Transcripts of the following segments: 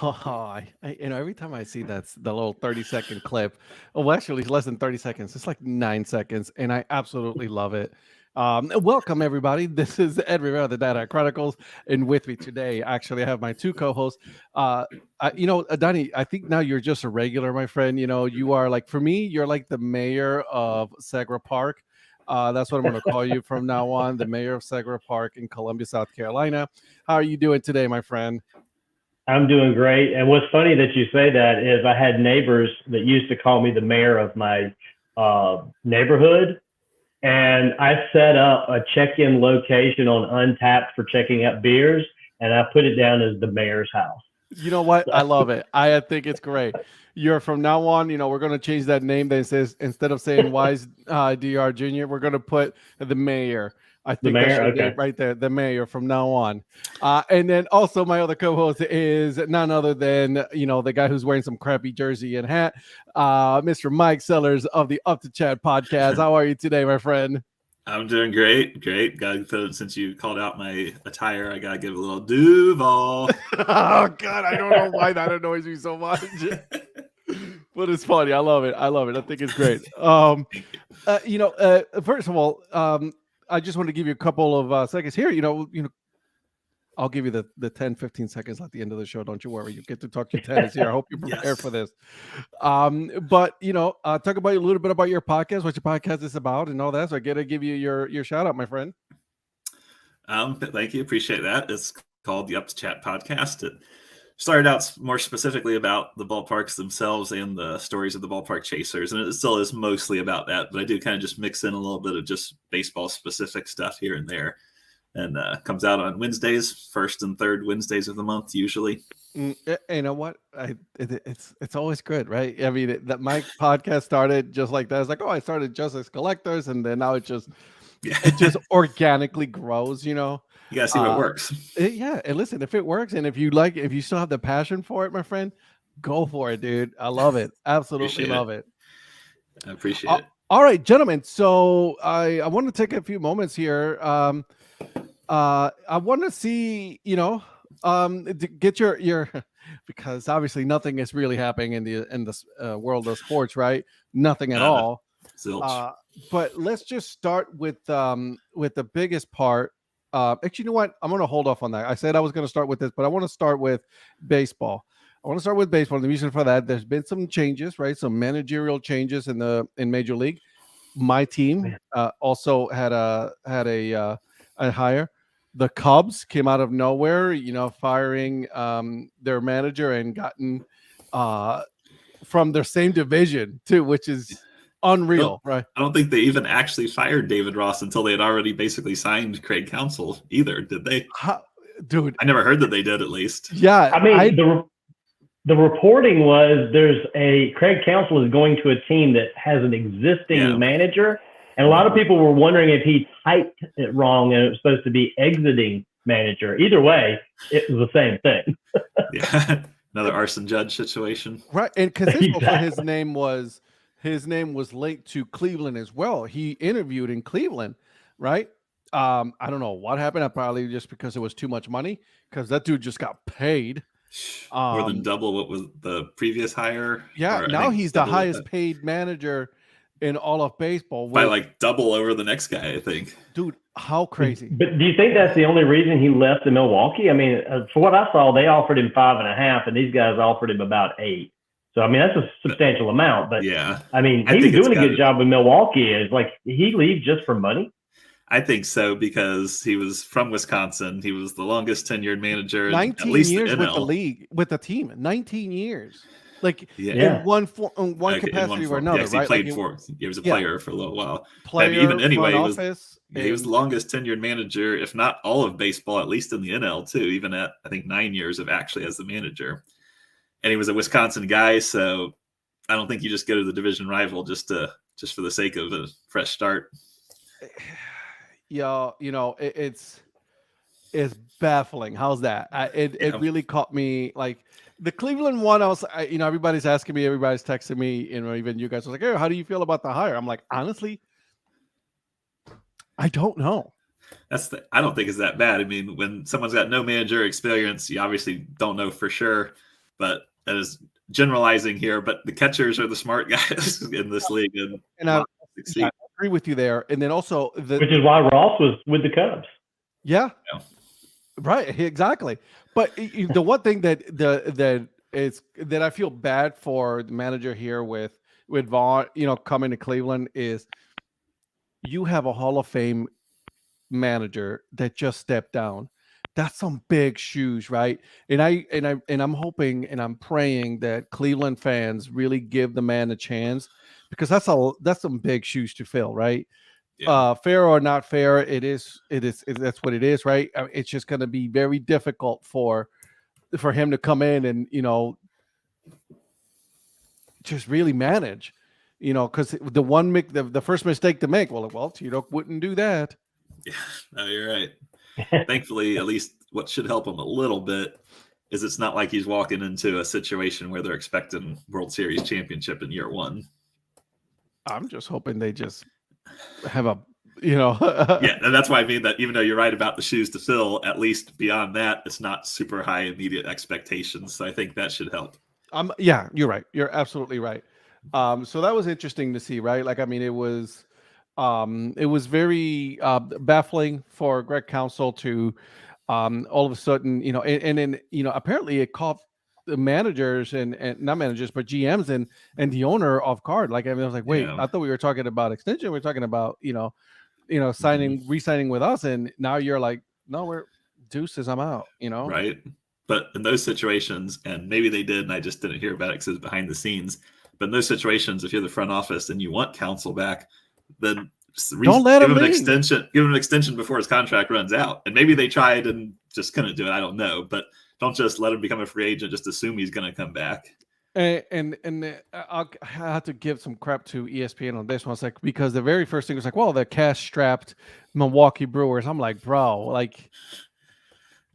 Oh, every time I see that's the little 30-second clip. Oh, actually, it's less than 30 seconds. It's like 9 seconds, and I absolutely love it. Welcome, everybody. This is Ed Rivera of the Data Chronicles, and with me today, actually, I have my two co-hosts. Donnie, I think now you're just a regular, my friend. You are like, for me, you're like the mayor of Segra Park. That's what I'm going to call you from now on, the mayor of Segra Park in Columbia, South Carolina. How are you doing today, my friend? I'm doing great. And what's funny that you say that is I had neighbors that used to call me the mayor of my neighborhood. And I set up a check-in location on Untapped for checking out beers, and I put it down as the mayor's house. You know what? I So, love it. I think it's great. You're from now on, we're going to change that name. That says, instead of saying Wise DR Jr., we're going to put the mayor. I the think that mayor, should be okay. right there, the mayor from now on. And then also my other co-host is none other than, the guy who's wearing some crappy jersey and hat, Mr. Mike Sellers of the Up to Chat podcast. How are you today, my friend? I'm doing great. Since you called out my attire, I gotta give a little Duval. Oh God, I don't know why that annoys me so much. But it's funny. I love it. I think it's great. First of all, I just want to give you a couple of seconds here. I'll give you the 10, 15 seconds at the end of the show. Don't you worry. You get to talk your tennis here. I hope you're prepared for this. But talk about a little bit about your podcast, what your podcast is about, and all that. So I get to give you your shout out, my friend. Thank you. Appreciate that. It's called the Up to Chat podcast. It started out more specifically about the ballparks themselves and the stories of the ballpark chasers, and it still is mostly about that. But I do kind of just mix in a little bit of just baseball specific stuff here and there. And comes out on Wednesdays, first and third Wednesdays of the month, usually. You know what? It's always good, right? I mean, that my podcast started just like that. It's like, I started just as collectors, and then now it just organically grows. You gotta see what works. Yeah, and listen, if it works, and if you still have the passion for it, my friend, go for it, dude. I love it. Absolutely love it. I appreciate it. All right, gentlemen. So I want to take a few moments here. I want to see, get your because obviously nothing is really happening in the world of sports, right? Nothing at all. But let's just start with the biggest part. Actually, you know what? I'm going to hold off on that. I said I was going to start with this, but I want to start with baseball. The reason for that, there's been some changes, right? Some managerial changes in Major League. My team also had a hire. The Cubs came out of nowhere, firing their manager and gotten from their same division too, which is unreal, right? I don't think they even actually fired David Ross until they had already basically signed Craig Counsell either, did they? Dude, I never heard that they did, at least. Yeah, I mean, the reporting was Craig Counsell is going to a team that has an existing manager. And a lot of people were wondering if he typed it wrong and it was supposed to be exiting manager. Either way, it was the same thing. Yeah, another Arson Judge situation. Right, and because his name was linked to Cleveland as well. He interviewed in Cleveland, right? I don't know what happened. Probably just because it was too much money, because that dude just got paid. More than double what was the previous hire. Yeah, now he's the highest paid manager in all of baseball by like double over the next guy, I think. Dude, how crazy. But do you think that's the only reason he left in Milwaukee? I mean, for what I saw, they offered him 5.5 and these guys offered him about 8. So, I mean, that's a substantial amount, but yeah, I mean, he's doing a good job in Milwaukee. Is like, he leave just for money? I think so, because he was from Wisconsin. He was the longest tenured manager 19 at least years the with the league, with the team. 19 years. Like in one capacity or another, right? He was a player for a little while. Even anyway, he was the longest tenured manager, if not all of baseball, at least in the NL too. Even at I think 9 years of actually as the manager, and he was a Wisconsin guy, so I don't think you just go to the division rival just for the sake of a fresh start. Yeah, it's baffling. How's that? It really caught me like. The Cleveland one, everybody's asking me, everybody's texting me, even you guys was like, hey, how do you feel about the hire? I'm like, honestly, I don't know. I don't think it's that bad. I mean, when someone's got no manager experience, you obviously don't know for sure. but that is generalizing here. But the catchers are the smart guys in this league, and I succeed. agree with you there. And then also which is why Ross was with the Cubs. Yeah. Yeah. Right. Exactly. But the one thing that I feel bad for the manager here with Vaughn, coming to Cleveland is you have a Hall of Fame manager that just stepped down. That's some big shoes, right? And I'm hoping and I'm praying that Cleveland fans really give the man a chance, because that's some big shoes to fill, right? Yeah. Fair or not fair, that's what it is, right? It's just going to be very difficult for him to come in and just really manage, because the first mistake to make, well, Tito wouldn't do that. Yeah, no, you're right. Thankfully, at least what should help him a little bit is it's not like he's walking into a situation where they're expecting World Series championship in year one. I'm just hoping they just have a, Yeah, and that's why I mean that even though you're right about the shoes to fill, at least beyond that, it's not super high immediate expectations. So I think that should help. Yeah, you're right. You're absolutely right. So that was interesting to see, right? Like, I mean, it was very baffling for Greg Counsell to all of a sudden, and then, apparently it caught the managers and not managers, but GMs and the owner off guard. Like, I mean, I was like, wait, I thought we were talking about extension. We're talking about, re-signing with us. And now you're like, no, we're deuces. I'm out, Right. But in those situations, and maybe they did, and I just didn't hear about it because it's behind the scenes. But in those situations, if you're the front office and you want Counsell back, then don't let him give him leave. Give him an extension before his contract runs out. And maybe they tried and just couldn't do it. I don't know. But don't just let him become a free agent. Just assume he's going to come back. And I have to give some crap to ESPN on this one. It's like, because the very first thing was like, well, the cash strapped Milwaukee Brewers. I'm like, bro, like,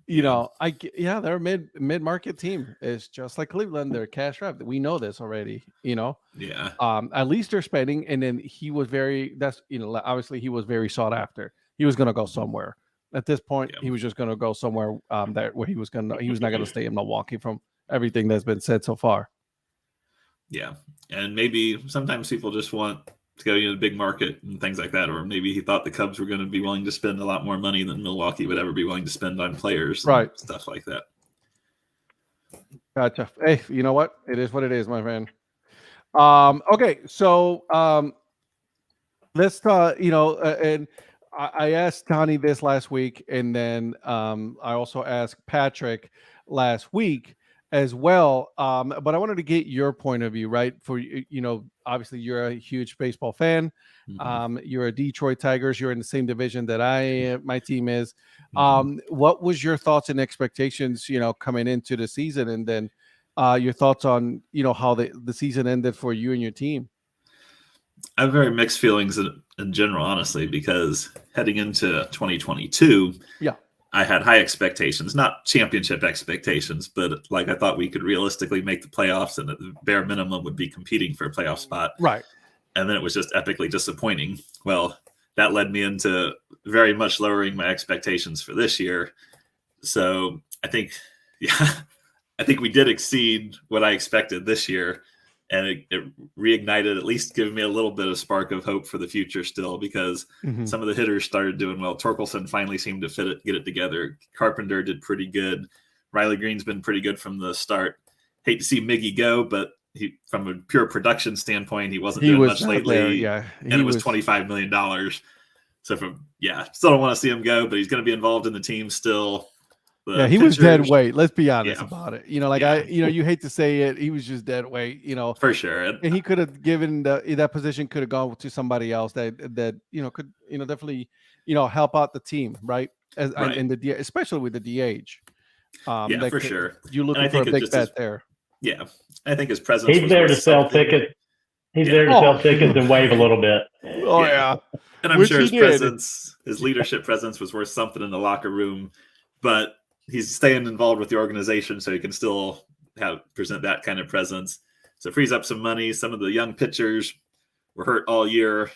they're a mid-market team. It's just like Cleveland. They're cash strapped. We know this already, Yeah. At least they're spending. And then he was obviously he was very sought after. He was going to go somewhere. At this point, he was just going to go somewhere where he was not going to stay in Milwaukee from everything that's been said so far. Yeah. And maybe sometimes people just want to go to the big market and things like that. Or maybe he thought the Cubs were going to be willing to spend a lot more money than Milwaukee would ever be willing to spend on players. Right. And stuff like that. Gotcha. Hey, you know what? It is what it is, my friend. Okay. So let's and I asked Tony this last week, and then I also asked Patrick last week as well. But I wanted to get your point of view, right? For obviously you're a huge baseball fan. Mm-hmm. You're a Detroit Tigers. You're in the same division that my team is. Mm-hmm. What was your thoughts and expectations, coming into the season, and then your thoughts on how the season ended for you and your team? I have very mixed feelings in general, honestly, because heading into 2022, I had high expectations, not championship expectations, but like I thought we could realistically make the playoffs, and at the bare minimum would be competing for a playoff spot. Right. And then it was just epically disappointing. Well, that led me into very much lowering my expectations for this year. So I think we did exceed what I expected this year. And it reignited, at least giving me a little bit of spark of hope for the future still, because some of the hitters started doing well. Torkelson finally seemed to get it together. Carpenter did pretty good. Riley Green's been pretty good from the start. Hate to see Miggy go, but from a pure production standpoint, he wasn't doing much lately. And it was $25 million. So still don't want to see him go, but he's going to be involved in the team still. He was dead weight. Let's be honest about it. You hate to say it. He was just dead weight, for sure. And he could have given that position could have gone to somebody else that could, definitely, help out the team. Right. In the especially with the DH. For sure. You're looking for a big bet there. Yeah. I think his presence. He's there to sell tickets. He's there to sell tickets and wave a little bit. Oh yeah. And I'm sure his presence, his leadership presence was worth something in the locker room, but he's staying involved with the organization, so he can still present that kind of presence. So it frees up some money. Some of the young pitchers were hurt all year,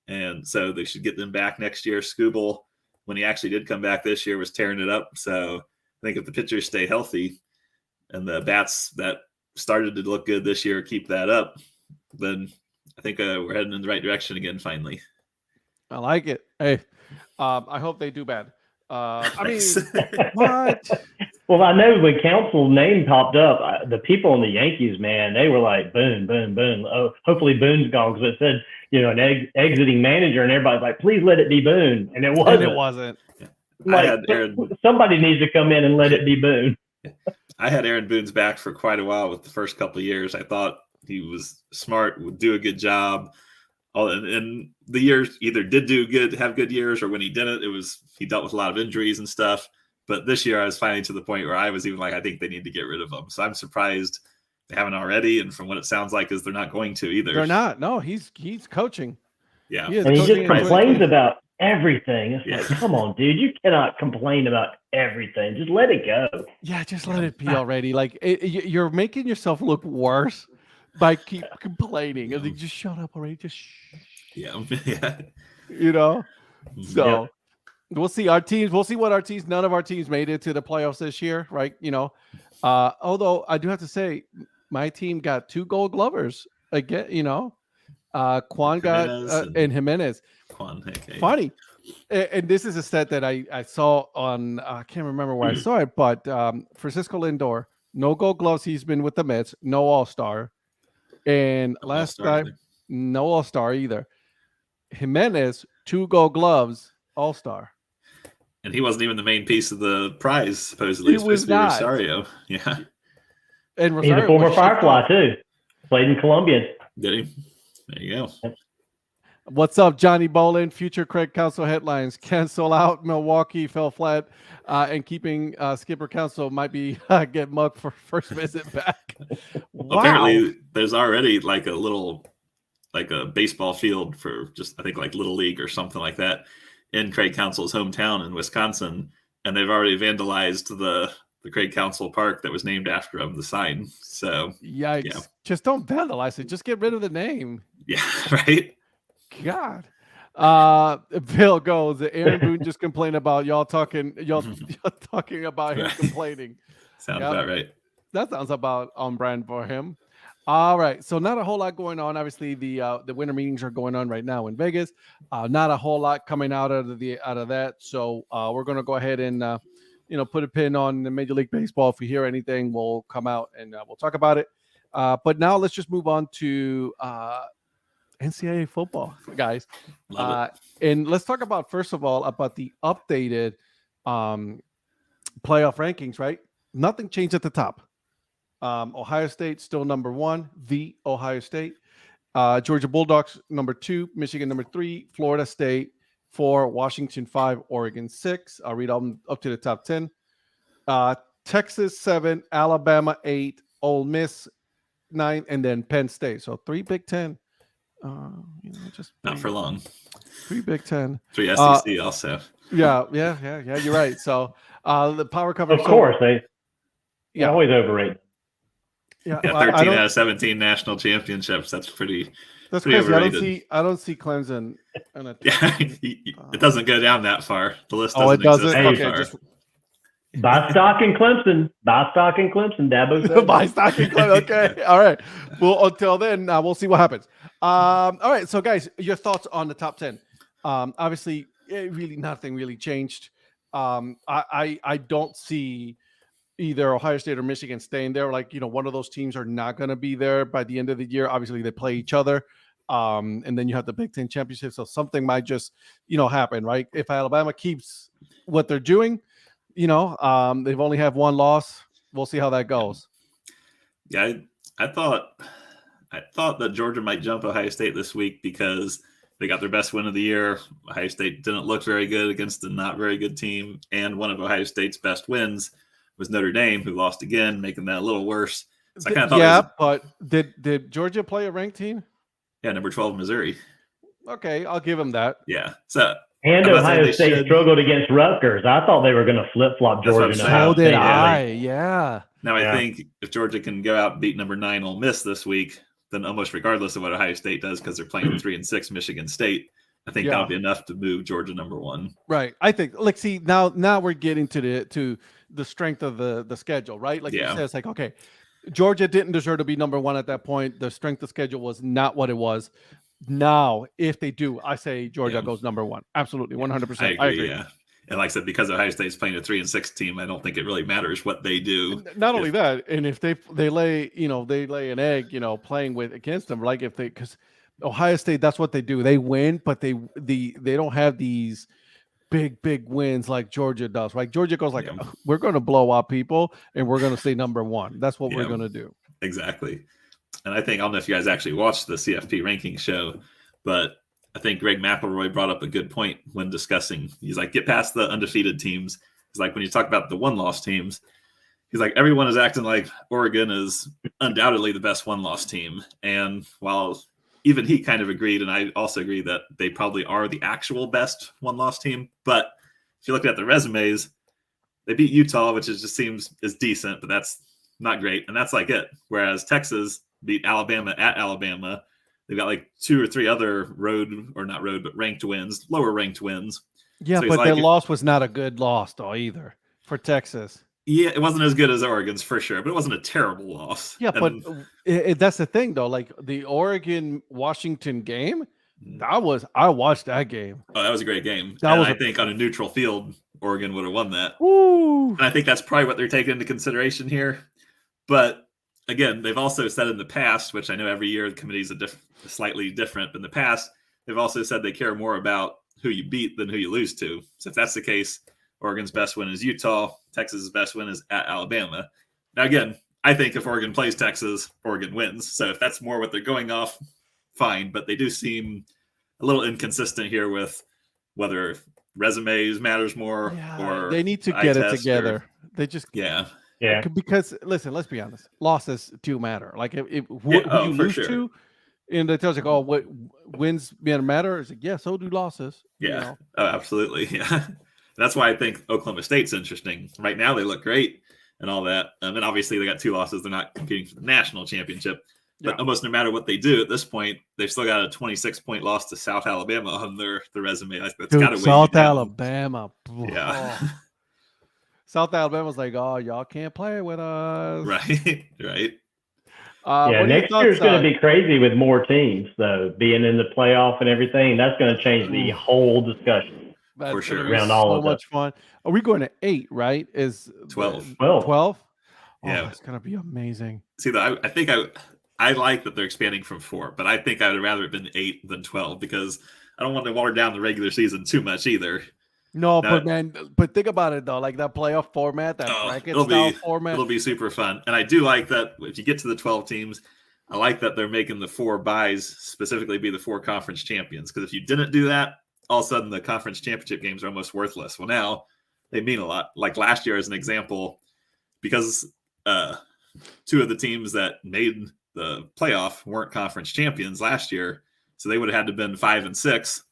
and so they should get them back next year. Skubal, when he actually did come back this year, was tearing it up. So I think if the pitchers stay healthy and the bats that started to look good this year, keep that up, then I think we're heading in the right direction again. Finally, I like it. Hey, I hope they do bad. I mean, what? Well, I know when Council's name popped up, the people in the Yankees, man, they were like, Boone, Boone, Boone. Oh, hopefully Boone's gone, because it said, an exiting manager, and everybody's like, please let it be Boone. And it wasn't. And it wasn't. Like, somebody needs to come in and let it be Boone. I had Aaron Boone's back for quite a while with the first couple of years. I thought he was smart, would do a good job. And the years either did do good, have good years, or when he didn't, he dealt with a lot of injuries and stuff. But this year I was finally to the point where I was even like, I think they need to get rid of him. So I'm surprised they haven't already. And from what it sounds like is they're not going to either. They're not. No, he's coaching. Yeah. And he just complains about everything. It's like, come on, dude, you cannot complain about everything. Just let it go. Yeah, just let it be already. Like you're making yourself look worse by keep complaining. Like, just shut up already. Just shh. Yeah. So we'll see our teams. We'll see what our teams. None of our teams made it to the playoffs this year, right? Although I do have to say, my team got 2 Gold Glovers again. Quan got and Jimenez. Quan, okay. Funny, and this is a stat that I saw on. I can't remember where I saw it, but Francisco Lindor, no Gold Gloves. He's been with the Mets. No All-Star, and last time, no All-Star either. Jimenez, 2 Gold Gloves, All-Star. And he wasn't even the main piece of the prize, supposedly. He was not. Rosario. Yeah. And Rosario, he's a former Firefly, too. Played in Colombia. Did he? There you go. What's up, Johnny Bolin? Future Craig Council headlines. Cancel out. Milwaukee fell flat. And keeping Skipper Council might be get mugged for first visit back. Wow. Apparently, there's already like a baseball field for just, I think, like Little League or something like that in Craig Council's hometown in Wisconsin, and they've already vandalized the Craig Council Park that was named after him, the sign. So yikes! Yeah. Just don't vandalize it. Just get rid of the name. Yeah, right. God. Bill goes. Aaron Boone just complained about y'all talking about him complaining. Sounds about right. That sounds about on brand for him. All right, so not a whole lot going on. Obviously, the winter meetings are going on right now in Vegas. Not a whole lot coming out of that. So we're going to go ahead and put a pin on the Major League Baseball. If we hear anything, we'll come out and we'll talk about it. But now let's just move on to NCAA football, guys. And let's talk about, first of all, about the updated playoff rankings. Right, nothing changed at the top. Ohio State still number 1, the Ohio State. Georgia Bulldogs number 2, Michigan number 3, Florida State 4, Washington 5, Oregon 6. I'll read them up to the top 10. Texas 7, Alabama 8, Ole Miss 9, and then Penn State. So 3 Big Ten. Just not for long. 3 Big Ten. 3 SEC also. Yeah. You're right. So the power coverage. Of course, they always overrate. Yeah, 13 out of 17 national championships. That's pretty crazy. Overrated. I don't see Clemson. It doesn't go down that far. The list doesn't exist. Okay, buy stock in Clemson. Dabo said. Buy stock in Clemson. Okay, all right. Well, until then, we'll see what happens. All right. So, guys, your thoughts on the top 10? Obviously, really nothing really changed. I don't see either Ohio State or Michigan staying there. Like, one of those teams are not going to be there by the end of the year. Obviously, they play each other. And then you have the Big Ten championship. So something might just, happen, right? If Alabama keeps what they're doing, they've only have 1 loss. We'll see how that goes. Yeah, I thought that Georgia might jump Ohio State this week because they got their best win of the year. Ohio State didn't look very good against a not very good team. And one of Ohio State's best wins was Notre Dame, who lost again, making that a little worse. So I kind of thought but did Georgia play a ranked team? Yeah, number 12, Missouri. Okay, I'll give them that. Yeah. So and Ohio State struggled against Rutgers. I thought they were going to flip-flop Georgia. So did I, yeah. Now I think if Georgia can go out and beat number 9 Ole Miss this week, then almost regardless of what Ohio State does, because they're playing 3-6 Michigan State, I think that'll be enough to move Georgia number 1. Right. I think. See, now we're getting to the strength of the schedule, right? Like you said, it's like, okay, Georgia didn't deserve to be number one at that point. The strength of schedule was not what it was. Now, if they do, I say Georgia goes number one. Absolutely, 100%. I agree. Yeah. And like I said, because Ohio State's playing a 3-6 team, I don't think it really matters what they do. Not only that, and if they lay an egg, playing against them, like if they, because Ohio State, that's what they do. They win, but they don't have these big wins like Georgia does. Like Georgia goes like, we're going to blow out people and we're going to stay number one. That's what we're going to do. Exactly. And I don't know if you guys actually watched the CFP ranking show, but I think Greg McElroy brought up a good point when discussing. He's like, get past the undefeated teams. He's like, when you talk about the one-loss teams, he's like, everyone is acting like Oregon is undoubtedly the best one-loss team. And while even he kind of agreed, and I also agree that they probably are the actual best one-loss team. But if you look at the resumes, they beat Utah, which just seems is decent, but that's not great. And that's like it. Whereas Texas beat Alabama at Alabama. They've got like 2 or 3 other ranked wins, lower ranked wins. Yeah, so but their loss was not a good loss though either for Texas. Yeah, it wasn't as good as Oregon's for sure, but it wasn't a terrible loss. Yeah, but that's the thing though. Like the Oregon-Washington game, I watched that game. Oh, that was a great game. I think on a neutral field, Oregon would have won that. Woo. And I think that's probably what they're taking into consideration here. But again, they've also said in the past, which I know every year the committee's slightly different, but in the past, they've also said they care more about who you beat than who you lose to. So if that's the case, Oregon's best win is Utah. Texas's best win is at Alabama. Now, again, I think if Oregon plays Texas, Oregon wins. So if that's more what they're going off, fine. But they do seem a little inconsistent here with whether resumes matters more or they need to get it together. They just Yeah. Because listen, let's be honest, losses do matter. Like who you lose to, and it tells you, oh, what wins matter? It's like, so do losses. Yeah, Oh, absolutely. Yeah, that's why I think Oklahoma State's interesting. Right now, they look great and all that. And obviously, they got 2 losses. They're not competing for the national championship. But almost no matter what they do at this point, they've still got a 26-point loss to South Alabama on their resume. That's got to win. South Alabama. Yeah. South Alabama's like, oh, y'all can't play with us. Right. Next year's going to be crazy with more teams, though, being in the playoff and everything. That's going to change the whole discussion. That's for sure. Around all of so much fun. Are we going to 8, right? Is 12. 12? Yeah. It's going to be amazing. See, I think I like that they're expanding from 4, but I think I would rather have been 8 than 12 because I don't want to water down the regular season too much either. No, but think about it though, like that playoff format, that bracket style format. It'll be super fun. And I do like that if you get to the 12 teams, I like that they're making the 4 buys specifically be the 4 conference champions. Because if you didn't do that, all of a sudden the conference championship games are almost worthless. Well, now they mean a lot. Like last year as an example, because 2 of the teams that made the playoff weren't conference champions last year, so they would have had to have been 5 and 6.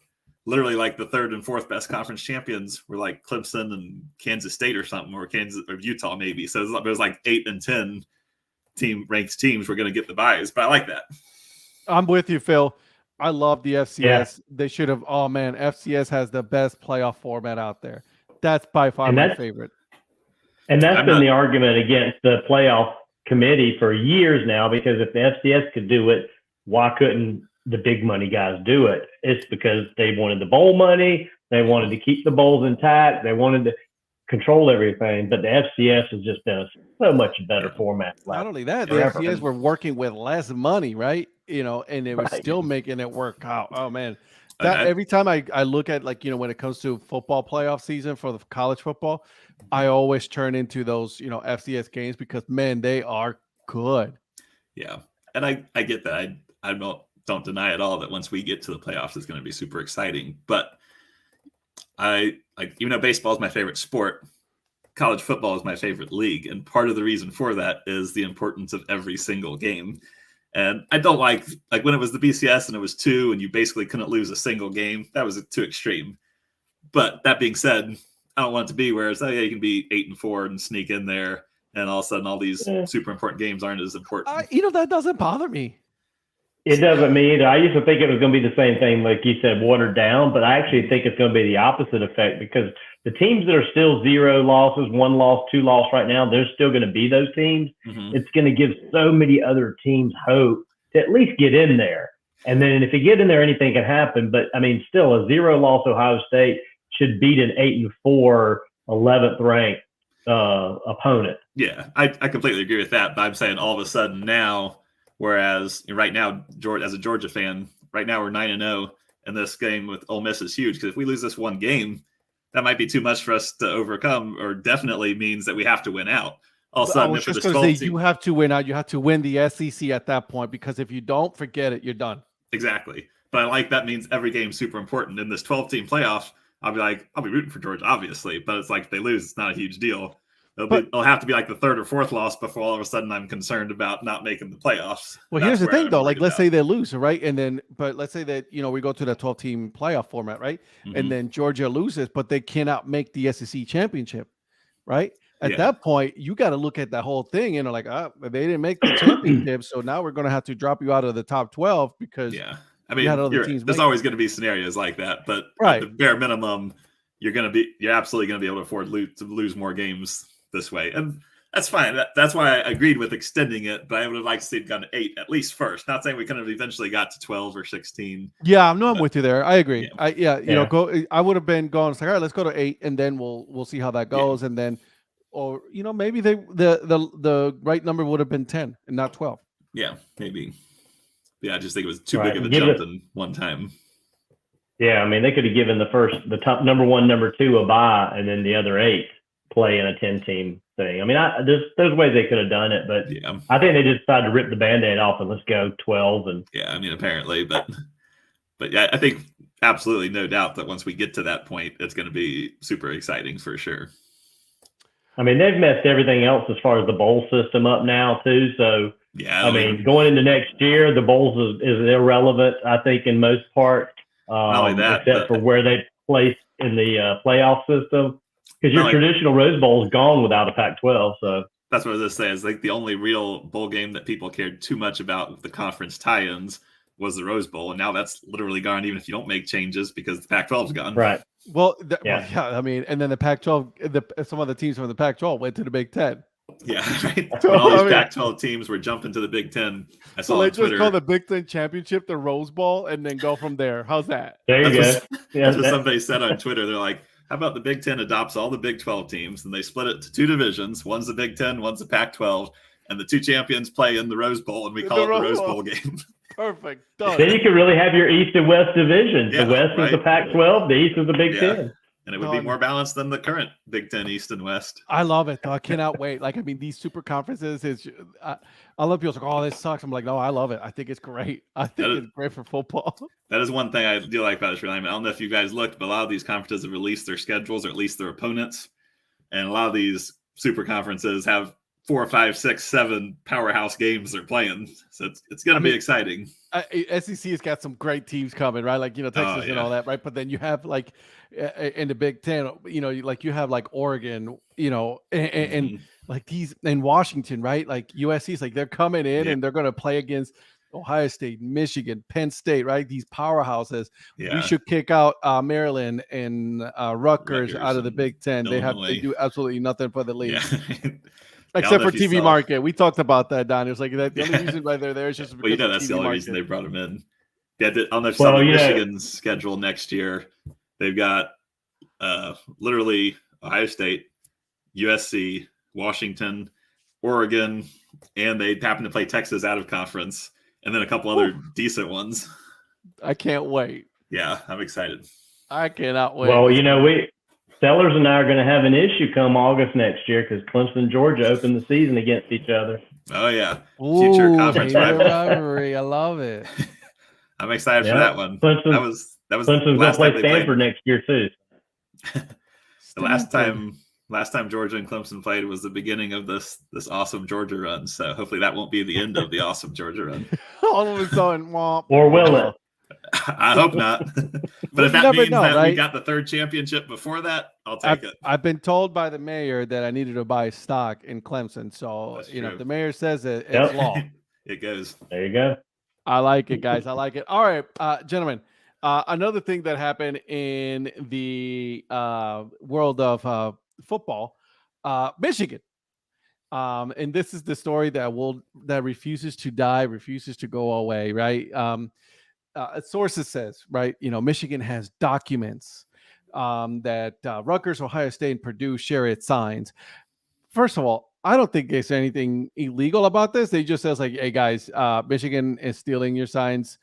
Literally, like the 3rd and 4th best conference champions were like Clemson and Kansas State or something, or Utah maybe. So it was like 8 and 10 ranked teams were going to get the buys. But I like that. I'm with you, Phil. I love the FCS. Yeah. They should have. Oh man, FCS has the best playoff format out there. That's by far my favorite. And that's been the argument against the playoff committee for years now. Because if the FCS could do it, why couldn't the big money guys do it? It's because they wanted the bowl money. They wanted to keep the bowls intact. They wanted to control everything. But the FCS has just been so much better format. Not only that, the FCS were working with less money, right? And they were still making it work out. Oh man, every time I look at when it comes to football playoff season for the college football, I always turn into those FCS games because man, they are good. Yeah, and I get that. I don't deny at all that once we get to the playoffs, it's going to be super exciting. But baseball is my favorite sport. College football is my favorite league. And part of the reason for that is the importance of every single game. And I don't like when it was the BCS and it was 2 and you basically couldn't lose a single game. That was too extreme. But that being said, I don't want it to be where it's, you can be 8 and 4 and sneak in there. And all of a sudden all these super important games aren't as important. That doesn't bother me. It doesn't me either. I used to think it was going to be the same thing, like you said, watered down, but I actually think it's going to be the opposite effect because the teams that are still 0 losses, 1 loss, 2 loss right now, they're still going to be those teams. It's going to give so many other teams hope to at least get in there. And then if you get in there, anything can happen. But I mean, still a 0 loss Ohio State should beat an 8-4, 11th ranked opponent. Yeah, I completely agree with that. But I'm saying all of a sudden now, whereas right now, as a Georgia fan, right now we're 9-0, and this game with Ole Miss is huge because if we lose this one game, that might be too much for us to overcome, or definitely means that we have to win out. All of a sudden, I was just going to say, you have to win out. You have to win the SEC at that point because if you don't, forget it, you're done. Exactly. But I like that means every game's super important. In this 12-team playoff, I'll be rooting for Georgia, obviously, but it's like if they lose, it's not a huge deal. It'll have to be like the 3rd or 4th loss before all of a sudden I'm concerned about not making the playoffs. Well, here's the thing, though. Like, let's say they lose, right? But let's say that, we go to the 12-team playoff format, right? And then Georgia loses, but they cannot make the SEC championship, right? At that point, you got to look at the whole thing and like, they didn't make the championship, so now we're going to have to drop you out of the top 12 because I mean, there's always going to be scenarios like that, but at the bare minimum, you're absolutely going to be able to afford to lose more games this way, and that's fine. That's why I agreed with extending it, but I would have liked to see it gone to 8 at least first. Not saying we could have eventually got to 12 or 16. Yeah, I'm with you there. I agree. I would have been going. It's like, all right, let's go to 8, and then we'll see how that goes, and then, or maybe the right number would have been 10 and not 12. Yeah, maybe. Yeah, I just think it was too big of a jump in one time. Yeah, I mean, they could have given the top number 1, number 2 a bye, and then the other 8 play in a 10-team thing. I mean, there's ways they could have done it, but I think they just decided to rip the Band-Aid off and let's go 12. And I mean, apparently, but yeah, I think absolutely no doubt that once we get to that point, it's going to be super exciting for sure. I mean, they've messed everything else as far as the bowl system up now too. So I mean, going into next year, the bowls is irrelevant, I think, in most part, not only that, except for where they place in the playoff system. Because your traditional Rose Bowl is gone without a Pac-12. So that's what I was going to say. Is like the only real bowl game that people cared too much about with the conference tie-ins was the Rose Bowl, and now that's literally gone. Even if you don't make changes, because the Pac-12 is gone. Right. Well, I mean, and then the Pac-12, some of the teams from the Pac-12 went to the Big Ten. Yeah, right. So, when all these Pac-12 teams were jumping to the Big Ten. I saw on Twitter. Just call the Big Ten championship the Rose Bowl, and then go from there. How's that? There you go. That's what somebody said on Twitter. They're like, how about the Big Ten adopts all the Big 12 teams and they split it to 2 divisions? One's the Big Ten, one's the Pac-12, and the 2 champions play in the Rose Bowl, and we call it the Rose Bowl game. Perfect. Done. Then you could really have your East and West divisions. The West is the Pac-12, the East is the Big Ten. And it would be more balanced than the current Big Ten East and West. I love it, though. I cannot wait. Like, I mean, these super conferences I love people like, oh, this sucks. I'm like, no, I love it. I think it's great. I think it's great for football. That is one thing I do like about this realignment. I don't know if you guys looked, but a lot of these conferences have released their schedules, or at least their opponents. And a lot of these super conferences have 4, 5, 6, 7 powerhouse games they're playing. So it's going to be exciting. SEC has got some great teams coming, right? Like, Texas and all that, right? But then you have like in the Big Ten, like you have like Oregon, and like these in Washington, right? Like USC's like they're coming in and they're going to play against Ohio State, Michigan, Penn State, right? These powerhouses. We should kick out Maryland and Rutgers out of the Big Ten. They do absolutely nothing for the league. Except for TV market. We talked about that, Don. It was like that. The only reason why they're there is just because that's the only reason they brought them in. Yeah, I don't know if you saw Michigan's schedule next year. They've got literally Ohio State, USC, Washington, Oregon, and they happen to play Texas out of conference, and then a couple other decent ones. I can't wait. Yeah, I'm excited. I cannot wait. Well, Sellers and I are going to have an issue come August next year because Clemson and Georgia open the season against each other. Oh, yeah. Future conference rivalry. I love it. I'm excited for that one. Clemson's going to play Stanford next year, too. The last time Georgia and Clemson played was the beginning of this awesome Georgia run. So hopefully that won't be the end of the awesome Georgia run. All of a sudden, or will it? I hope not. But if that means that we got the 3rd championship before that, I'll take it. I've been told by the mayor that I needed to buy stock in Clemson. So, if the mayor says it, it's law. It goes. There you go. I like it, guys. I like it. All right, gentlemen. Another thing that happened in the world of football, Michigan. And this is the story that refuses to die, refuses to go away, right? Sources says, right, Michigan has documents that Rutgers, Ohio State, and Purdue share its signs. First of all, I don't think there's anything illegal about this. They just says like, hey guys, Michigan is stealing your signs.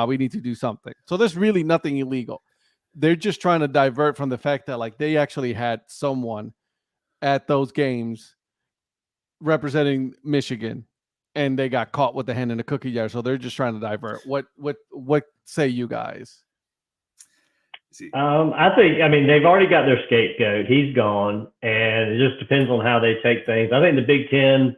We need to do something. So there's really nothing illegal. They're just trying to divert from the fact that like they actually had someone at those games representing Michigan and they got caught with the hand in the cookie jar. So they're just trying to divert. What say you guys? I think, they've already got their scapegoat. He's gone, and it just depends on how they take things. I think the Big Ten,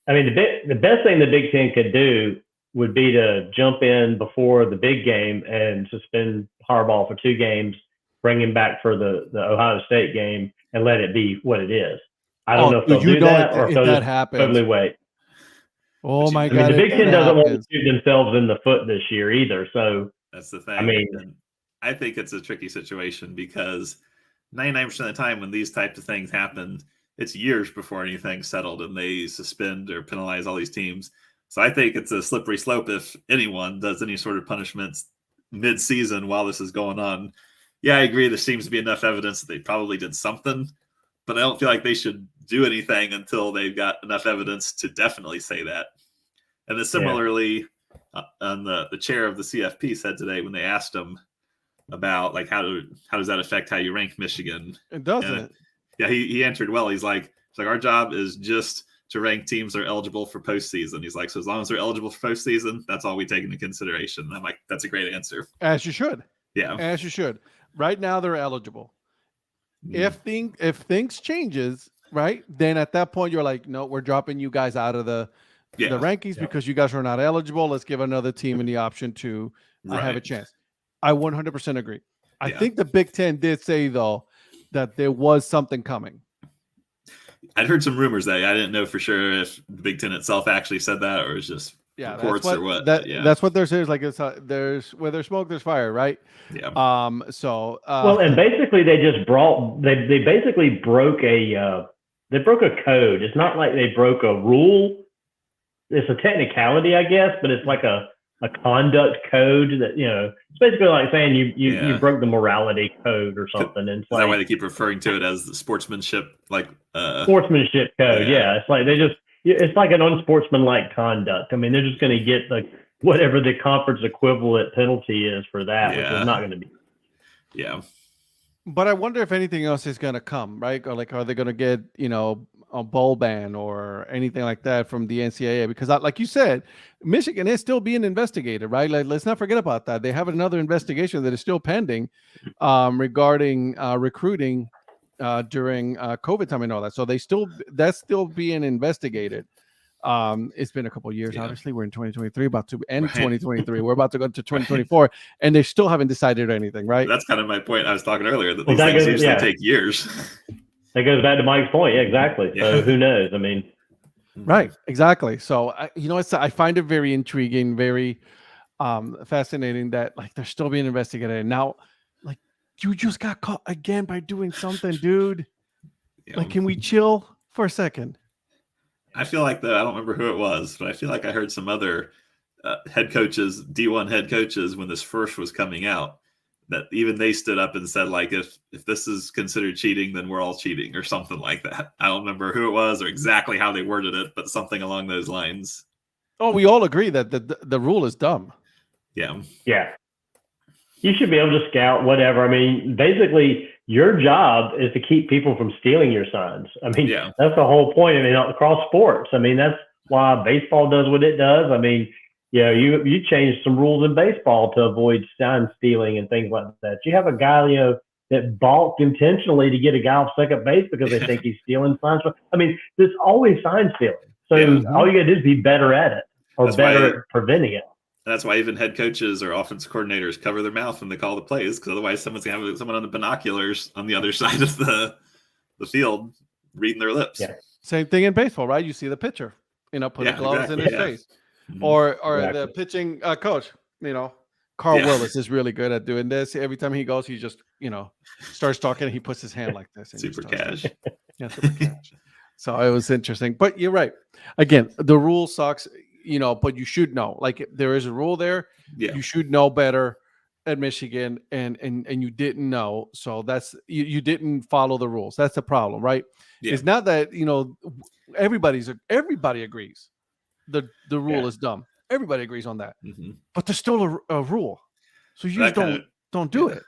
the best thing the Big Ten could do would be to jump in before the big game and suspend Harbaugh for 2 games, bring him back for the Ohio State game, and let it be what it is. I don't know if they'll do that or if they'll just totally wait. Oh my God! The Big Ten doesn't want to shoot themselves in the foot this year either. So that's the thing. I think it's a tricky situation because 99% of the time when these types of things happen, it's years before anything's settled and they suspend or penalize all these teams. So I think it's a slippery slope if anyone does any sort of punishments mid-season while this is going on. Yeah, I agree. There seems to be enough evidence that they probably did something, but I don't feel like they should do anything until they've got enough evidence to definitely say that. And then similarly, on the chair of the CFP said today when they asked him about like how does that affect how you rank Michigan? It doesn't. He answered well. He's like our job is just to rank teams that are eligible for postseason. He's like, so as long as they're eligible for postseason, that's all we take into consideration. And I'm like, that's a great answer. As you should. Yeah. As you should. Right now they're eligible. If things changes, right, then at that point you're like, no, we're dropping you guys out of the rankings because you guys are not eligible. Let's give another team the option to have a chance. I 100% agree. I think the Big Ten did say, though, that there was something coming. I'd heard some rumors that I didn't know for sure if the Big Ten itself actually said that or it's just reports or what. That's what they're saying. Is like there's where there's smoke, there's fire, right? Yeah. And basically they just they basically broke a code. It's not like they broke a rule. It's a technicality, I guess, but it's like a conduct code that, it's basically like saying you broke the morality code or something. And that why they keep referring to it as the sportsmanship, sportsmanship code. Yeah. It's like it's like an unsportsmanlike conduct. They're just going to get like whatever the conference equivalent penalty is for that, which is not going to be. Yeah. But I wonder if anything else is going to come, right? Or are they going to get, a bowl ban or anything like that from the NCAA? Because like you said, Michigan is still being investigated, right? Like, let's not forget about that. They have another investigation that is still pending regarding recruiting during COVID time and all that. So that's still being investigated. It's been a couple of years. Obviously, we're in 2023, about to end 2023. We're about to go to 2024, and they still haven't decided anything, right? That's kind of my point. I was talking earlier that these things usually take years. That goes back to Mike's point. Yeah, exactly. So who knows? Right, exactly. So I find it very intriguing, very fascinating that like they're still being investigated now. Like you just got caught again by doing something, dude. Like, can we chill for a second? I feel like I don't remember who it was, but I feel like I heard some other head coaches, D1 head coaches, when this first was coming out, that even they stood up and said, like, if this is considered cheating, then we're all cheating or something like that. I don't remember who it was or exactly how they worded it, but something along those lines. Oh, we all agree that the rule is dumb. Yeah. Yeah. You should be able to scout whatever. Basically, your job is to keep people from stealing your signs. That's the whole point. Across sports. That's why baseball does what it does. You changed some rules in baseball to avoid sign stealing and things like that. You have a guy, that balked intentionally to get a guy off second base because they think he's stealing signs. There's always sign stealing. So all you got to do is be better at it or better at preventing it. That's why even head coaches or offensive coordinators cover their mouth when they call the plays, because otherwise someone's going to have someone on the binoculars on the other side of the field reading their lips. Yeah. Same thing in baseball, right? You see the pitcher, putting gloves in his face. or Exactly. the pitching coach. Carl Yeah. Willis is really good at doing this. Every time he goes, he just starts talking. And he puts his hand like this and Super just starts cash. Yeah, super cash. So it was interesting. But you're right. Again, the rule sucks. But you should know. Like, if there is a rule there. Yeah. You should know better at Michigan, and you didn't know. So that's you didn't follow the rules. That's the problem, right? Yeah. It's not that everybody agrees the rule is dumb. Everybody agrees on that. But there's still a rule. So you just don't do it.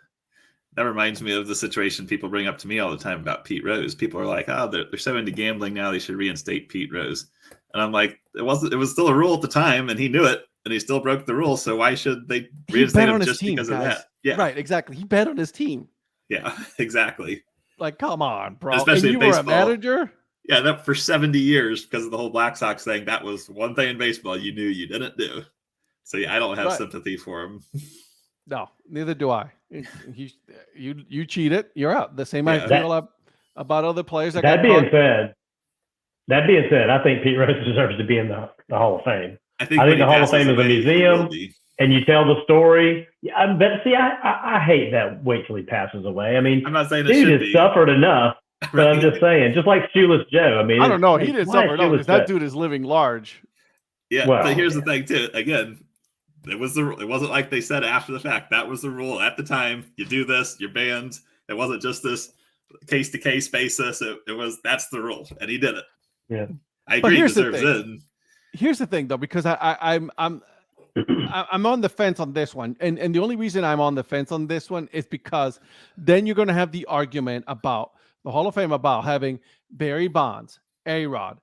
That reminds me of the situation people bring up to me all the time about Pete Rose. People are like, "Oh, they're so into gambling now; they should reinstate Pete Rose." And I'm like, it was still a rule at the time, and he knew it, and he still broke the rule. So why should they reinstate him just because of that? Yeah, right, exactly. He bet on his team. Yeah, exactly. Like, come on, bro. Especially and in you baseball. were a manager. Yeah, that for 70 years because of the whole Black Sox thing. That was one thing in baseball you knew you didn't do. So yeah, I don't have sympathy for him. No, neither do I. You cheated. You're out. The same I feel about other players. That being said, I think Pete Rose deserves to be in the Hall of Fame. I think the Hall of Fame is a museum, and you tell the story. But see, I hate that. Wait till he passes away. I mean, I'm not saying dude has suffered enough. But I'm just saying, just like Shoeless Joe. I mean, I don't know. He didn't suffer enough because that dude is living large. Yeah, but here's the thing too. Again, it wasn't like they said after the fact. That was the rule at the time. You do this, you're banned. It wasn't just this case to case basis. That's the rule, and he did it. Yeah, I agree. He deserves it. Here's the thing, though, because I'm on the fence on this one, and the only reason I'm on the fence on this one is because then you're going to have the argument about the Hall of Fame about having Barry Bonds, A-Rod,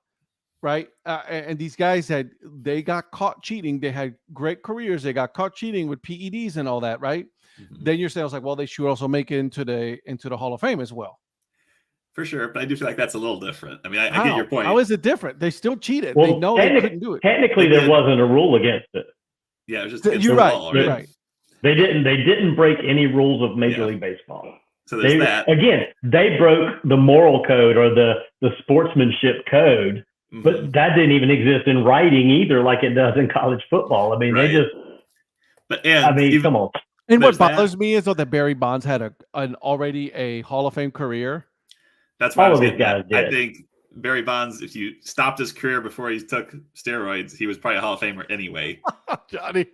right? And these guys they got caught cheating. They had great careers. They got caught cheating with PEDs and all that, right? Then you're saying, like, well, they should also make it into the Hall of Fame as well. For sure, but I do feel like that's a little different. I mean, I get your point. How is it different? They still cheated. Well, they know they couldn't do it. Technically, there wasn't a rule against it. Yeah, it was just you're right. You're right. They didn't break any rules of Major League Baseball. So there's that. Again, they broke the moral code or the sportsmanship code, but that didn't even exist in writing either, like it does in college football. I mean, they just. Come on. And what bothers me is that Barry Bonds had already a Hall of Fame career. That's what all of these guys did. I think Barry Bonds, if you stopped his career before he took steroids, he was probably a Hall of Famer anyway. Johnny.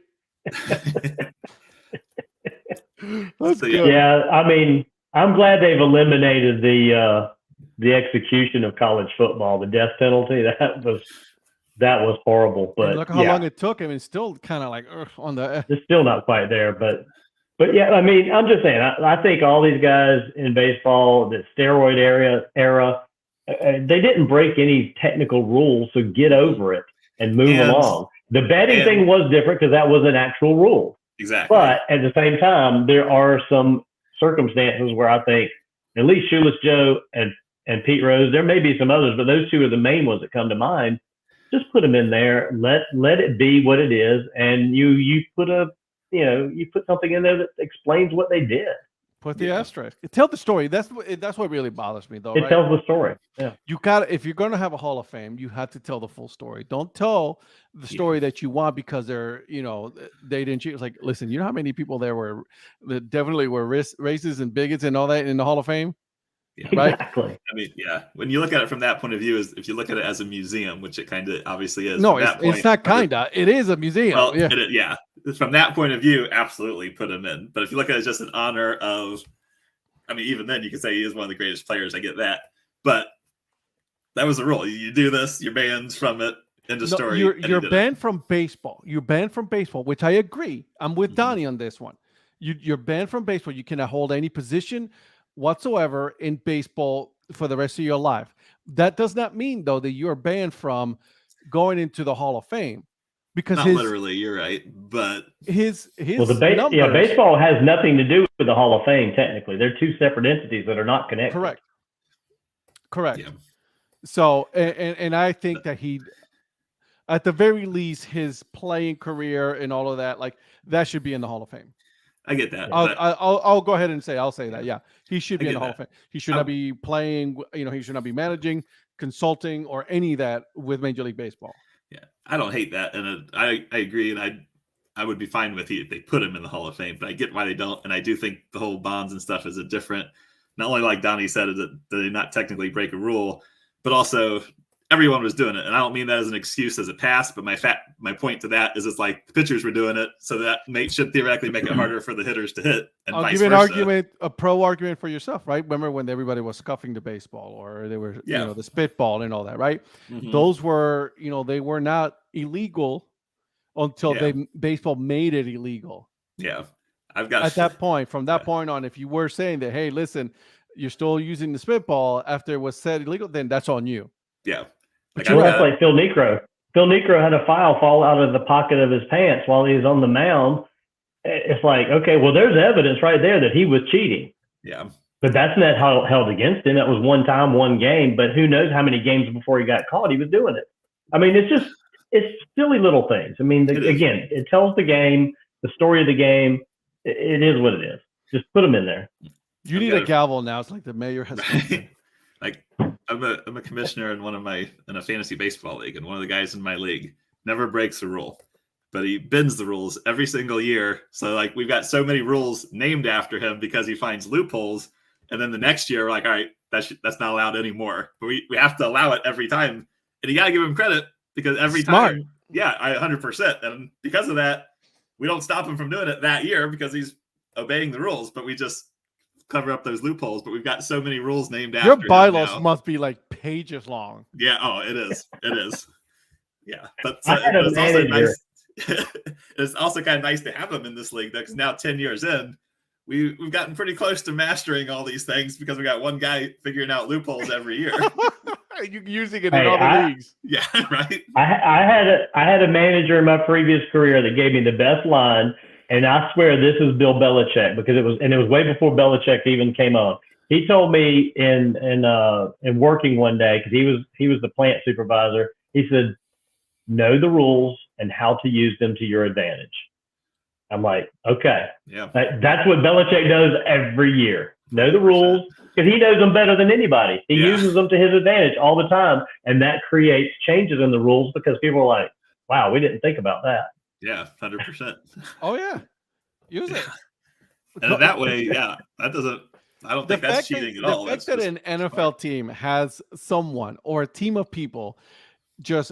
Yeah, I mean, I'm glad they've eliminated the execution of college football, the death penalty. That was horrible. But and look how long it took him. It's still kind of like on the. It's still not quite there, but yeah, I mean, I'm just saying. I think all these guys in baseball, the steroid era, they didn't break any technical rules, so get over it and move along. The betting thing was different because that was an actual rule. Exactly. But at the same time, there are some circumstances where I think at least Shoeless Joe and Pete Rose, there may be some others, but those two are the main ones that come to mind. Just put them in there. Let it be what it is, and you put something in there that explains what they did. Put the asterisk. Tell the story. That's what really bothers me, though. It tells the story. Yeah. If you're going to have a Hall of Fame, you have to tell the full story. Don't tell the story that you want because they didn't cheat. It's like, listen, you know how many people that definitely were racists and bigots and all that in the Hall of Fame? Yeah, right? Exactly. I mean, yeah. When you look at it from that point of view, if you look at it as a museum, which it kind of obviously is. No, it's not kinda. It is a museum. Well, yeah. From that point of view, absolutely put him in. But if you look at it as just an honor of, I mean, even then you could say he is one of the greatest players. I get that, but that was the rule. You do this, you're banned from it. End of story. You're banned from baseball. You're banned from baseball, which I agree. I'm with Donnie on this one. You're banned from baseball. You cannot hold any position whatsoever in baseball for the rest of your life. That does not mean, though, that you're banned from going into the Hall of Fame. Because not literally, you're right, but baseball has nothing to do with the Hall of Fame. Technically, they're two separate entities that are not connected. Correct. Yeah. So, and I think that he, at the very least, his playing career and all of that, like that should be in the Hall of Fame. I get that. I'll go ahead and say I'll say that. Yeah, he should be in the Hall of Fame. He should not be playing. He should not be managing, consulting, or any of that with Major League Baseball. Yeah, I don't hate that, and I agree, and I would be fine with it if they put him in the Hall of Fame, but I get why they don't, and I do think the whole bonds and stuff is a different. Not only like Donnie said that they not technically break a rule, but also everyone was doing it, and I don't mean that as an excuse as a pass, but my point to that is it's like the pitchers were doing it, so that should theoretically make it harder for the hitters to hit. And I'll vice give you an versa. argument, a pro argument for yourself, right? Remember when everybody was scuffing the baseball, or they were, the spitball and all that, right? Mhm. Those were, they were not illegal until baseball made it illegal. Yeah, I've got At that point, from that point on, if you were saying that, hey, listen, you're still using the spitball after it was said illegal, then that's on you. Yeah. But that's like Phil Niekro. Phil Niekro had a foul fall out of the pocket of his pants while he was on the mound. It's like, okay, well, there's evidence right there that he was cheating. Yeah. But that's not held against him. That was one time, one game. But who knows how many games before he got caught he was doing it. I mean, it's silly little things. I mean, again, it tells the game, the story of the game. It is what it is. Just put them in there. You need a gavel now. It's like the mayor has. Like I'm a commissioner in a fantasy baseball league, and one of the guys in my league never breaks a rule, but he bends the rules every single year. So like we've got so many rules named after him because he finds loopholes, and then the next year we're like, all right, that's not allowed anymore. But we have to allow it every time, and you got to give him credit because every time, 100%, and because of that, we don't stop him from doing it that year because he's obeying the rules, but we just cover up those loopholes. But we've got so many rules named after your him bylaws now. Must be like pages long. Yeah. Oh, it is. It is. Yeah. But it's also nice. It's also kind of nice to have him in this league because now 10 years in, we've gotten pretty close to mastering all these things because we got one guy figuring out loopholes every year. You're using it in other leagues. Yeah, right. I had a manager in my previous career that gave me the best line, and I swear this is Bill Belichick because it was way before Belichick even came on. He told me in working one day because he was the plant supervisor. He said, "Know the rules and how to use them to your advantage." I'm like, okay, yeah, that's what Belichick does every year. Know the rules because he knows them better than anybody. He uses them to his advantage all the time, and that creates changes in the rules because people are like, "Wow, we didn't think about that." Yeah, 100%. Oh yeah, use it. And that way, that doesn't. I don't think that's cheating at all. The fact that an NFL team has someone or a team of people just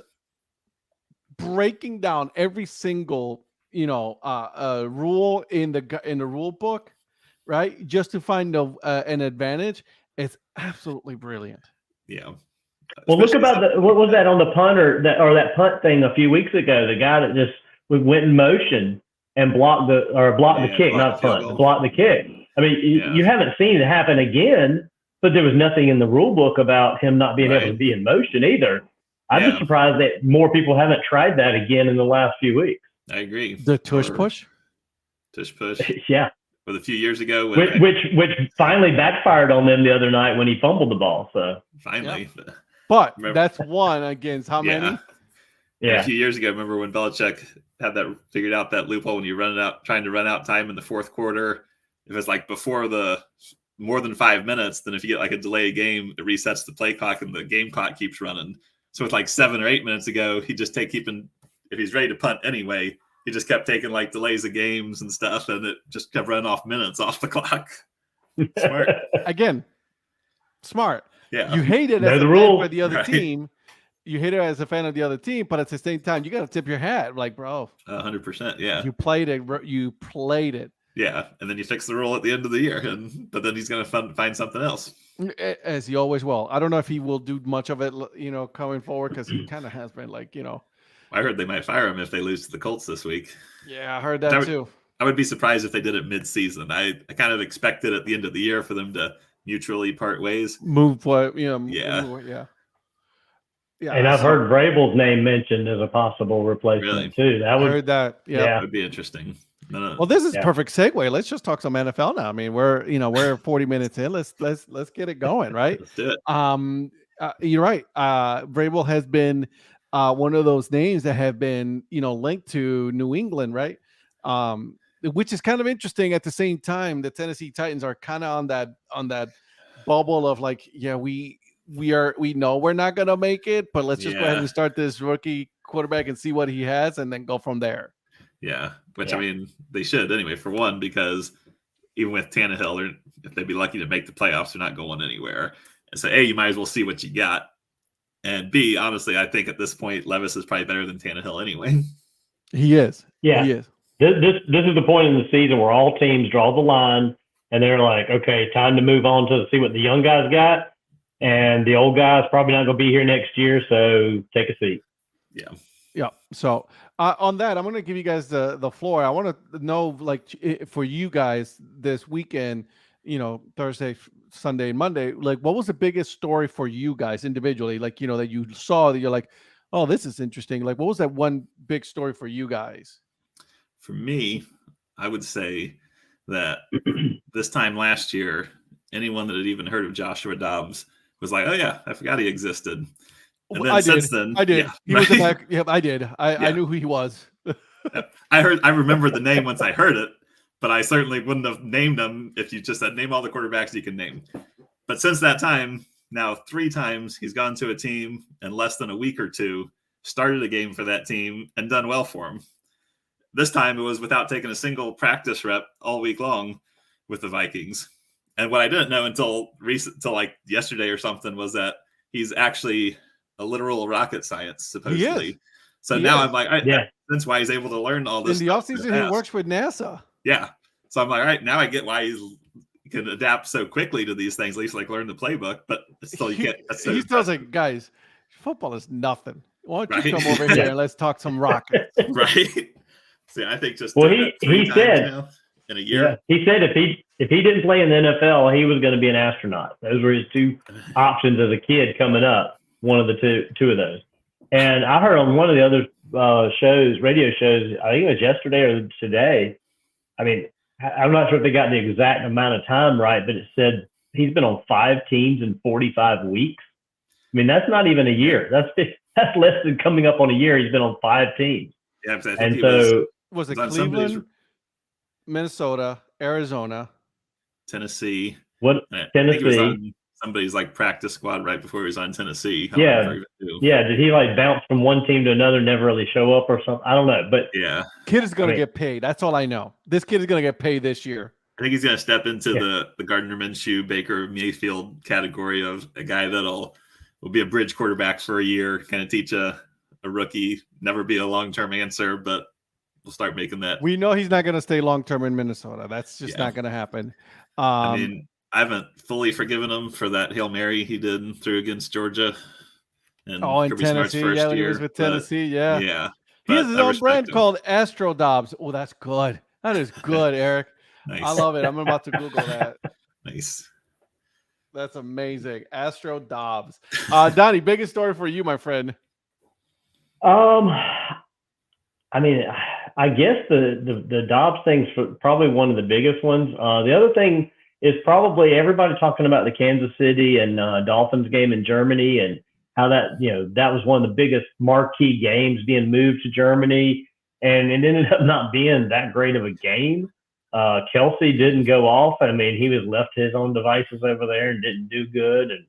breaking down every single rule in the rule book, right? Just to find an advantage, it's absolutely brilliant. Yeah. Well, look about what was that on the punt or that punt thing a few weeks ago? The guy that just went in motion and blocked the kick, not punt, blocked the kick. I mean, you haven't seen it happen again, but there was nothing in the rule book about him not being able to be in motion either. I'm just surprised that more people haven't tried that again in the last few weeks. I agree. The tush push. Yeah. With a few years ago, which finally backfired on them the other night when he fumbled the ball. So finally, but that's one against how many? Yeah. A few years ago, remember when Belichick had figured out that loophole when you trying to run out time in the fourth quarter. If it's like before the more than 5 minutes, then if you get like a delay game, it resets the play clock and the game clock keeps running. So with like 7 or 8 minutes ago, he just keeping if he's ready to punt anyway, he just kept taking like delays of games and stuff, and it just kept running off minutes off the clock. Smart. Again, smart. Yeah. You hate it as a fan for the other team. You hate it as a fan of the other team, but at the same time, you got to tip your hat. Like, bro. 100%. Yeah. You played it. You played it. Yeah. And then you fix the rule at the end of the year, but then he's going to find something else. As he always will. I don't know if he will do much of it, coming forward, because he kind of has been like, I heard they might fire him if they lose to the Colts this week. Yeah, I heard that too. I would be surprised if they did it mid-season. I kind of expected at the end of the year for them to mutually part ways. Move what? Yeah. And I've heard Vrabel's name mentioned as a possible replacement too. I heard that. Yeah, that would be interesting. No. Well, this is perfect segue. Let's just talk some NFL now. I mean, we're 40 minutes in. Let's get it going, right? Let's do it. You're right. Vrabel has been one of those names that have been, linked to New England, right? Which is kind of interesting. At the same time, the Tennessee Titans are kind of on that bubble of like, we we know we're not gonna make it, but let's just go ahead Yeah. and start this rookie quarterback and see what he has, and then go from there. Yeah, which Yeah. I mean, they should anyway. For one, because even with Tannehill, if they'd be lucky to make the playoffs, they're not going anywhere. And so, A, you might as well see what you got, and B, honestly, I think at this point, Levis is probably better than Tannehill anyway. He is. Yeah. He is. This is the point in the season where all teams draw the line and they're like, okay, time to move on to see what the young guys got. And the old guys probably not going to be here next year, so take a seat. Yeah. Yeah. So on that, I'm going to give you guys the floor. I want to know, like, for you guys this weekend, Thursday, Sunday, and Monday, like, what was the biggest story for you guys individually? Like, that you saw that you're like, oh, this is interesting. Like, what was that one big story for you guys? For me, I would say that this time last year, anyone that had even heard of Joshua Dobbs was like, oh, yeah, I forgot he existed. And then since then, I did. Yeah, He was the back. Yep, I did. I knew who he was. I remembered the name once I heard it, but I certainly wouldn't have named him if you just said name all the quarterbacks you can name. But since that time, now 3 times he's gone to a team in less than a week or two, started a game for that team, and done well for him. This time it was without taking a single practice rep all week long with the Vikings. And what I didn't know until like yesterday or something was that he's actually a literal rocket science, supposedly. He is. So He now is. I'm like, that's why he's able to learn all this In the stuff offseason, he works with NASA. Yeah. So I'm like, all right, now I get why he can adapt so quickly to these things, at least like learn the playbook, but still you can't. He tells like, guys, football is nothing. Why don't you Right. come over here and let's talk some rockets? Right. See, I think just he said now in a year. He said if he didn't play in the NFL, he was going to be an astronaut. Those were his 2 options as a kid coming up. One of the two of those. And I heard on one of the other radio shows, I think it was yesterday or today. I mean, I'm not sure if they got the exact amount of time right, but it said he's been on 5 teams in 45 weeks. I mean, that's not even a year. That's less than coming up on a year. He's been on 5 teams. Yeah, I think And he so Was it on Cleveland, Minnesota, Arizona, Tennessee. what I think he was Tennessee? on somebody's like practice squad right before he was on Tennessee. Yeah. Did he like bounce from one team to another, never really show up or something? I don't know, but Yeah. kid is going to get paid. That's all I know. This kid is going to get paid this year. I think he's going to step into the Gardner Minshew, Baker Mayfield category of a guy will be a bridge quarterback for a year, kind of teach a rookie, never be a long-term answer, but we'll start making that. We know he's not going to stay long-term in Minnesota. That's just not going to happen. I mean, I haven't fully forgiven him for that Hail Mary he did and threw against Georgia. And in Tennessee. First When he was with Tennessee. Yeah. Yeah. He has his own brand him. called Astro Dobbs. Oh, that's good. That is good, Eric. Nice. I love it. I'm about to Google that. Nice. That's amazing. Astro Dobbs. Donnie, biggest story for you, my friend. I mean, I guess the Dobbs thing's probably one of the biggest ones. The other thing is probably everybody talking about the Kansas City and Dolphins game in Germany and how that was one of the biggest marquee games being moved to Germany, and it ended up not being that great of a game. Kelsey didn't go off. I mean, he was left to his own devices over there and didn't do good. And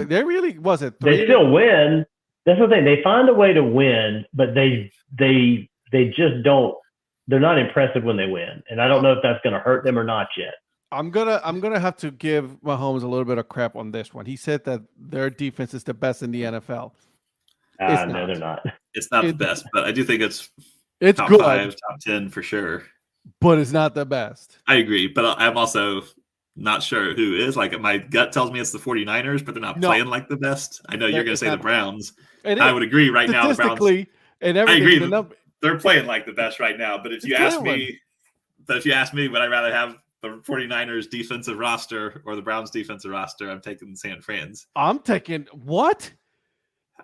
they really wasn't. They still win. That's the thing. They find a way to win, but they just don't. They're not impressive when they win, and I don't know if that's going to hurt them or not yet. I'm gonna have to give Mahomes a little bit of crap on this one. He said that their defense is the best in the NFL. No, they're not. It's not the best, but I do think it's top good, 5, top 10 for sure. But it's not the best. I agree, but I'm also not sure who is. Like, my gut tells me it's the 49ers, but they're not playing like the best. I know you're going to say the Browns. And I would agree right now. The Browns, and everything. I agree. They're playing like the best right now. But if you ask me, would I rather have the 49ers defensive roster or the Browns defensive roster? I'm taking San Fran's. I'm taking what?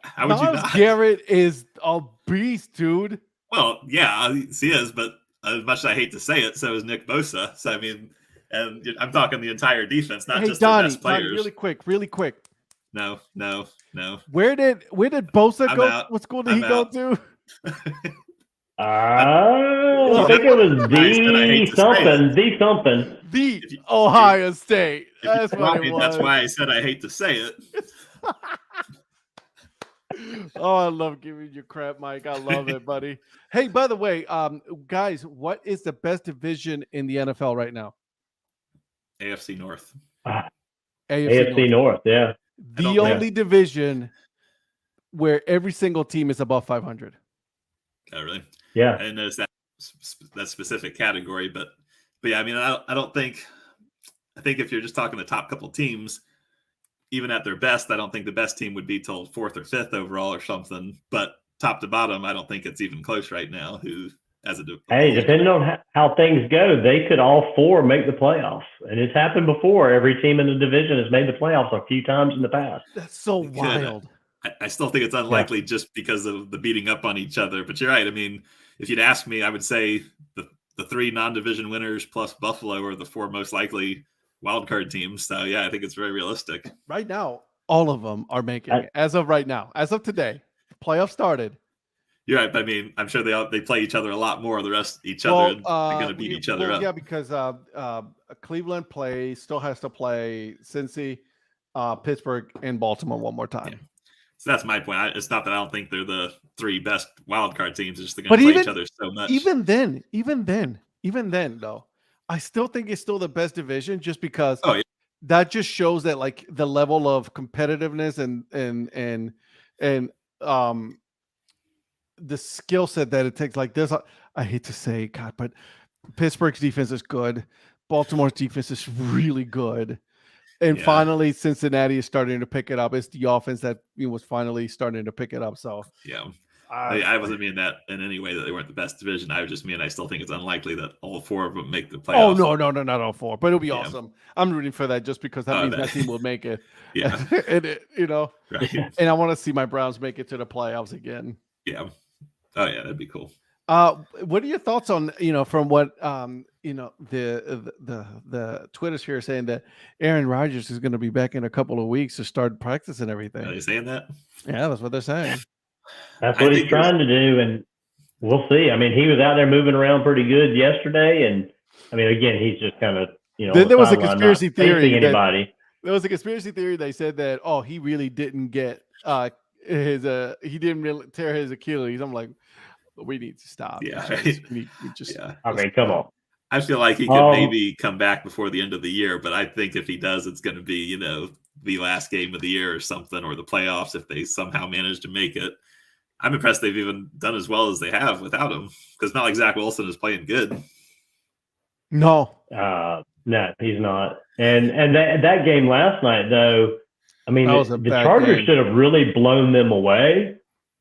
How would you not? Garrett is a beast, dude. Well, yeah, he is, but as much as I hate to say it, so is Nick Bosa. So, I mean, and I'm talking the entire defense, not just Donnie, the best players. Donnie, really quick. No. Where did Bosa go? Out. What school did he go to? I think it was the Ohio State. That's what it was. That's why I said I hate to say it. Oh, I love giving you crap, Mike. I love it, buddy. Hey, by the way, guys, what is the best division in the NFL right now? AFC North. AFC North, yeah. The only division where every single team is above 500. Oh, really? Yeah. I didn't notice that specific category, but yeah, I mean, I don't think. I think if you're just talking the top couple teams, even at their best, I don't think the best team would be till 4th or 5th overall or something. But top to bottom, I don't think it's even close right now. Hey, depending on how things go, they could all 4 make the playoffs, and it's happened before. Every team in the division has made the playoffs a few times in the past. That's so wild. I still think it's unlikely just because of the beating up on each other. But you're right. I mean, if you'd ask me, I would say the 3 non-division winners plus Buffalo are the 4 most likely wildcard teams. So yeah, I think it's very realistic. Right now, all of them are making it. As of right now, as of today, playoffs started. You're right, but I mean, I'm sure they play each other a lot more. The rest each other, and they're going to beat each other up. Yeah, because Cleveland still has to play Cincy, Pittsburgh, and Baltimore one more time. Yeah. So that's my point. It's not that I don't think they're the 3 best wildcard teams. It's just they're going to play each other so much. Even then, though, I still think it's still the best division, just because that just shows that like the level of competitiveness and the skill set that it takes. Like I hate to say, God, but Pittsburgh's defense is good. Baltimore's defense is really good. And finally, Cincinnati is starting to pick it up. It's the offense that was finally starting to pick it up. So yeah. I wasn't meaning that in any way that they weren't the best division. I was just meaning I still think it's unlikely that all 4 of them make the playoffs. Oh, no, not all 4. But it'll be awesome. I'm rooting for that just because that means that team will make it. Yeah. Right. And I want to see my Browns make it to the playoffs again. Yeah. Oh, yeah, that'd be cool. What are your thoughts on, from what, the Twitter's here saying that Aaron Rodgers is going to be back in a couple of weeks to start practice and everything? Are they saying that? Yeah, that's what they're saying. That's what he's trying to do, and we'll see. I mean, he was out there moving around pretty good yesterday, and I mean, again, he's just kind of, Then there was a conspiracy theory. There was a conspiracy theory. They said that he really didn't get he didn't really tear his Achilles. I'm like, we need to stop. Yeah, I mean, come on. I feel like he could maybe come back before the end of the year, but I think if he does, it's going to be the last game of the year or something, or the playoffs if they somehow manage to make it. I'm impressed they've even done as well as they have without him, because not like Zach Wilson is playing good. No, he's not. And that game last night, though, I mean, the Chargers should have really blown them away,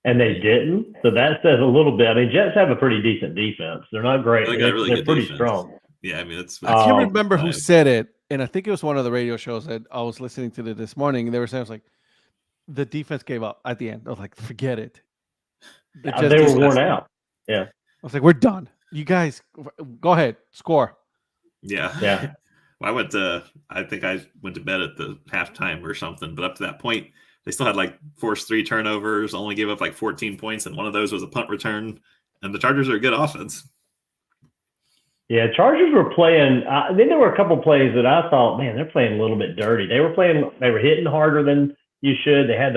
and they didn't. So that says a little bit. I mean, Jets have a pretty decent defense. They're not great. They're pretty strong. Yeah, I mean, I can't remember who said it, and I think it was one of the radio shows that I was listening to this morning, and they were saying, the defense gave up at the end. I was like, forget it. They were worn out. Yeah. I was like, we're done. You guys, go ahead, score. Yeah. Well, I think I went to bed at the halftime or something, but up to that point, they still had forced 3 turnovers, only gave up 14 points, and one of those was a punt return. And the Chargers are a good offense. Yeah, Chargers were playing. Then there were a couple plays that I thought, man, they're playing a little bit dirty. They were hitting harder than you should. They had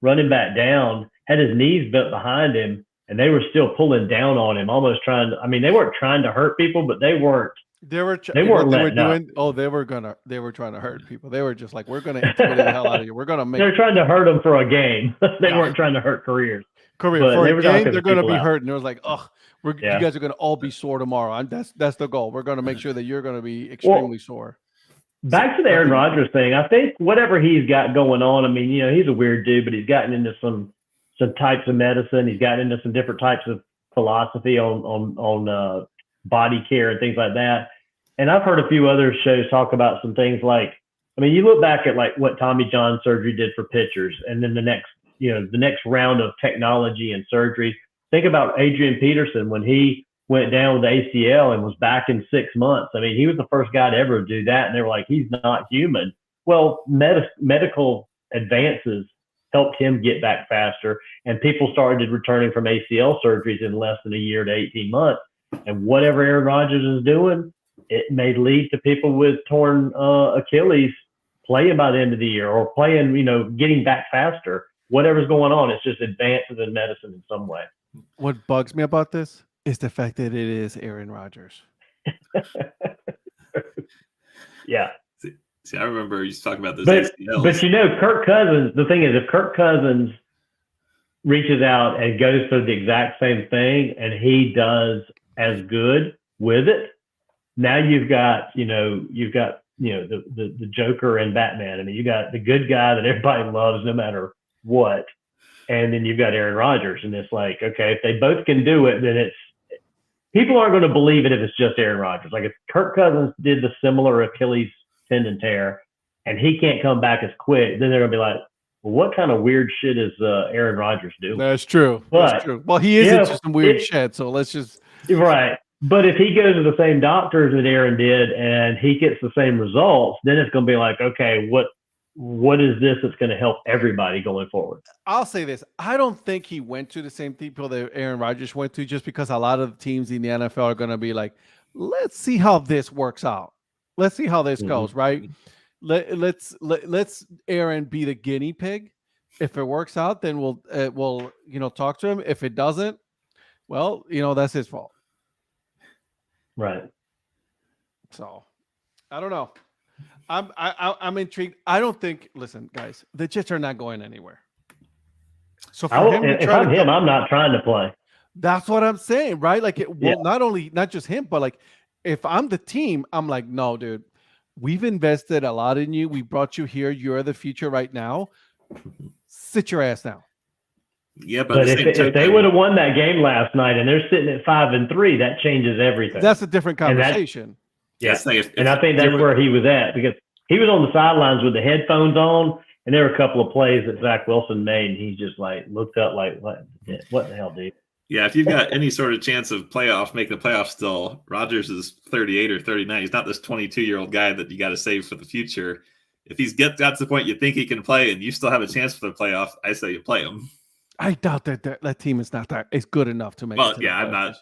running back down, had his knees bent behind him, and they were still pulling down on him, almost trying to. I mean, they weren't trying to hurt people, but they weren't. They were trying to hurt people. They were just like, we're going to intimidate the hell out of you. We're going to make. They're trying to hurt them for a game. They weren't trying to hurt careers. For a game, they're going to be hurt, and it was like, you guys are going to all be sore tomorrow. That's the goal. We're going to make sure that you're going to be extremely sore. Back to the Aaron Rodgers thing, I think whatever he's got going on, I mean, he's a weird dude, but he's gotten into some types of medicine. He's gotten into some different types of philosophy on body care and things like that. And I've heard a few other shows talk about some things like, I mean, you look back at what Tommy John surgery did for pitchers, and then the next round of technology and surgery. Think about Adrian Peterson when he went down with the ACL and was back in 6 months. I mean, he was the first guy to ever do that, and they were like, he's not human. Well, medical advances helped him get back faster, and people started returning from ACL surgeries in less than a year to 18 months. And whatever Aaron Rodgers is doing, it may lead to people with torn Achilles playing by the end of the year or playing, getting back faster, whatever's going on, it's just advances in medicine in some way. What bugs me about this is the fact that it is Aaron Rodgers. Yeah. See, I remember you talking about those ACLs. But Kirk Cousins, the thing is, if Kirk Cousins reaches out and goes through the exact same thing and he does as good with it, now you've got the Joker and Batman. I mean, you got the good guy that everybody loves no matter what. And then you've got Aaron Rodgers. And it's like, okay, if they both can do it, then people aren't going to believe it if it's just Aaron Rodgers. Like if Kirk Cousins did the similar Achilles tendon tear and he can't come back as quick, then they're going to be like, well, what kind of weird shit is Aaron Rodgers doing? That's true. That's true. Well, he is into some weird shit, so let's just... Right. But if he goes to the same doctors that Aaron did and he gets the same results, then it's going to be like, okay, what is this that's going to help everybody going forward? I'll say this. I don't think he went to the same people that Aaron Rodgers went to, just because a lot of the teams in the NFL are going to be like, let's see how this works out. Let's see how this goes, right? Let's Aaron be the guinea pig. If it works out, then we'll talk to him. If it doesn't, well, that's his fault. Right. So I don't know. I'm intrigued. I don't think. Listen, guys, the Jets are not going anywhere. So if I'm him, I'm not trying to play. That's what I'm saying, right? Like, not just him, but like, if I'm the team, I'm like, no, dude, we've invested a lot in you. We brought you here. You're the future right now. Sit your ass down. Yeah, but if they would have won that game last night and they're sitting at 5-3, that changes everything. That's a different conversation. Yes, and I think that's where he was at, because he was on the sidelines with the headphones on, and there were a couple of plays that Zach Wilson made, and he just like looked up like, what the hell, dude? Yeah, if you've got any sort of chance of making the playoffs still, Rodgers is 38 or 39. He's not this 22-year-old guy that you got to save for the future. If he's got to the point you think he can play and you still have a chance for the playoffs, I say you play him. I doubt that team is not that it's good enough to make. Well, yeah, I'm not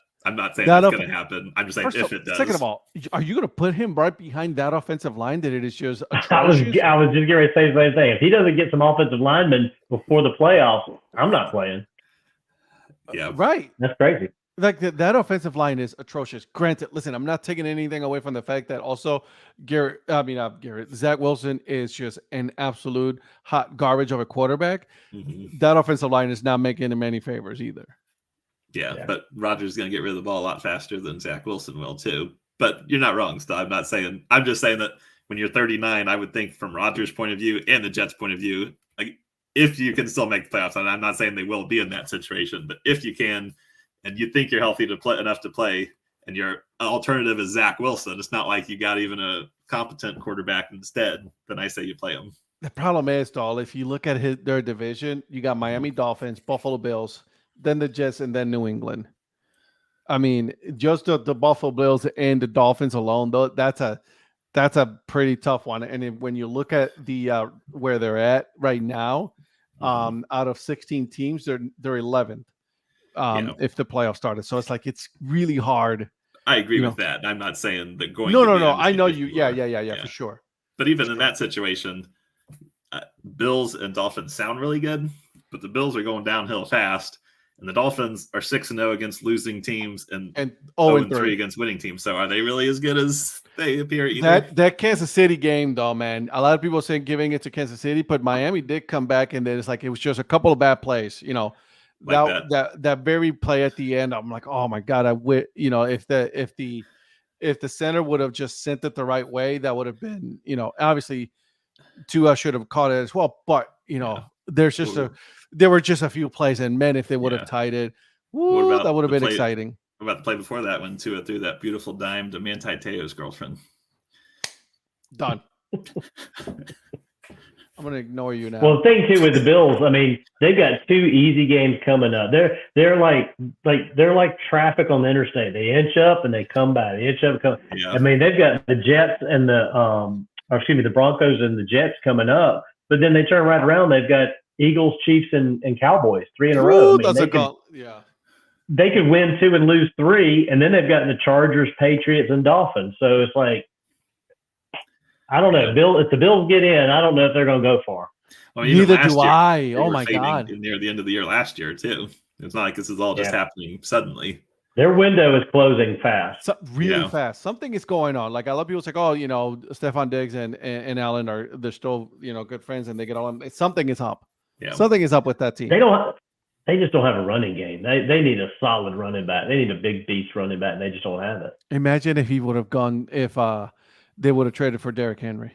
saying that's going to happen. I'm just saying if it does. Second of all, are you going to put him right behind that offensive line that it is just I was just getting ready to say the same thing. If he doesn't get some offensive linemen before the playoffs, I'm not playing. Yeah, right. That's crazy. Like that offensive line is atrocious. Granted, listen, I'm not taking anything away from the fact that also Zach Wilson is just an absolute hot garbage of a quarterback. Mm-hmm. That offensive line is not making him any favors either. Yeah, but Rodgers is going to get rid of the ball a lot faster than Zach Wilson will too. But you're not wrong, Stu. I'm just saying that when you're 39, I would think from Rodgers' point of view and the Jets' point of view, like if you can still make the playoffs, and I'm not saying they will be in that situation, but if you can, and you think you're healthy to play enough to play, and your alternative is Zach Wilson, it's not like you got even a competent quarterback instead, then I say you play him. The problem is, Dahl, if you look at their division, you got Miami Dolphins, Buffalo Bills, then the Jets, and then New England. I mean, just the Buffalo Bills and the Dolphins alone, though, that's a pretty tough one. And when you look at the where they're at right now, out of 16 teams, they're 11th. If the playoffs started. So it's like, it's really hard. I agree with that. I'm not saying that going. No. I know you. Yeah, for sure. But even in that situation, Bills and Dolphins sound really good, but the Bills are going downhill fast, and the Dolphins are 6-0 against losing teams and 0-3 against winning teams. So are they really as good as they appear? Either? That Kansas City game, though, man, a lot of people saying giving it to Kansas City, but Miami did come back, and then it's like it was just a couple of bad plays, Like that very play at the end, I'm like, oh my God, if the center would have just sent it the right way, that would have been, obviously Tua should have caught it as well. But there were just a few plays, and man, if they would have tied it, that would have been exciting. What about the play before that when Tua threw that beautiful dime to Manti Te'o's girlfriend? Done. I'm going to ignore you now. Well, the thing too with the Bills, I mean, they've got 2 easy games coming up. They're like traffic on the interstate. They inch up and they come back. They inch up and come. Yeah. I mean, they've got the Jets and the Broncos and the Jets coming up, but then they turn right around. They've got Eagles, Chiefs, and Cowboys 3 in a row. They could win 2 and lose 3, and then they've got the Chargers, Patriots, and Dolphins. So it's like, I don't know. If the Bills get in, I don't know if they're going to go far. Well, even Neither last do year, I. they Oh were my fading God. near the end of the year last year too. It's not like this is all just happening suddenly. Their window is closing fast. So, really fast. Something is going on. Like a lot of people say, oh, Stephon Diggs and Allen they're still, good friends and they get all. Something is up. Yeah. Something is up with that team. They just don't have a running game. They need a solid running back. They need a big beast running back, and they just don't have it. Imagine if he would have gone they would have traded for Derrick Henry.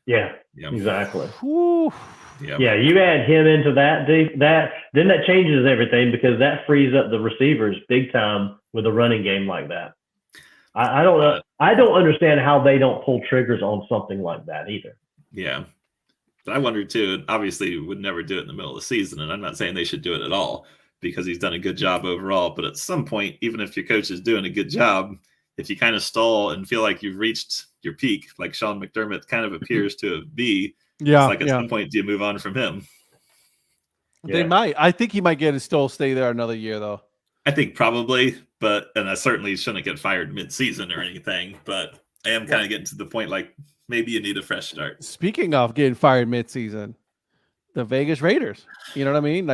Yeah. Exactly. Whew. Yeah, you add him into that, then that changes everything because that frees up the receivers big time with a running game like that. I don't know. I don't understand how they don't pull triggers on something like that either. Yeah. But I wonder too, obviously would never do it in the middle of the season, and I'm not saying they should do it at all because he's done a good job overall. But at some point, even if your coach is doing a good job, if you kind of stall and feel like you've reached your peak, like Sean McDermott kind of appears to be, at some point, do you move on from him? They might. I think he might still stay there another year, though. I think probably, and I certainly shouldn't get fired mid-season or anything. But I am kind of getting to the point like maybe you need a fresh start. Speaking of getting fired mid-season, the Vegas Raiders. You know what I mean?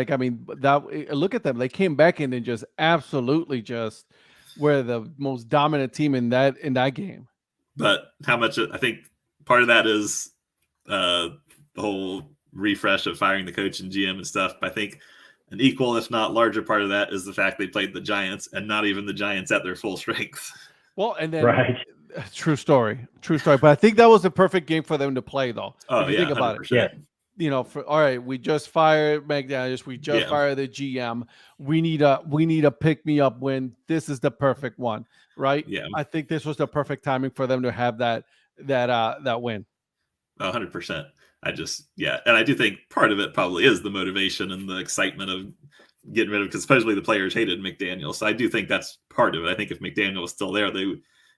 Look at them. They came back in and just absolutely just were the most dominant team in that game. But how much? I think part of that is the whole refresh of firing the coach and GM and stuff. I think an equal, if not larger part of that is the fact they played the Giants and not even the Giants at their full strength. Well, and then true story. But I think that was the perfect game for them to play, though. Oh, if you think about 100%. it. Yeah. All right, we just fired McDaniels. We just fired the GM. We need a pick me up win. This is the perfect one, right? Yeah. I think this was the perfect timing for them to have that win. 100%. And I do think part of it probably is the motivation and the excitement of getting rid of, because supposedly the players hated McDaniel. So I do think that's part of it. I think if McDaniel was still there, they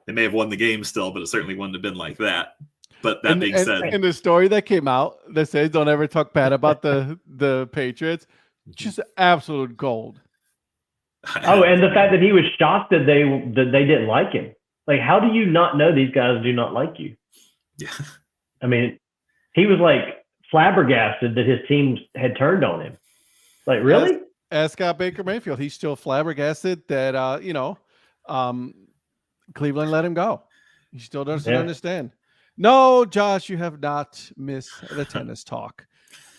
may have won the game still, but it certainly wouldn't have been like that. But that being said, in the story that came out that says don't ever talk bad about the Patriots, just absolute gold. And the fact that he was shocked that they didn't like him. Like, how do you not know these guys do not like you? Yeah. I mean, he was like flabbergasted that his team had turned on him. Like, really? Ask Baker Mayfield. He's still flabbergasted that Cleveland let him go. He still doesn't understand. No, Josh, you have not missed the tennis talk.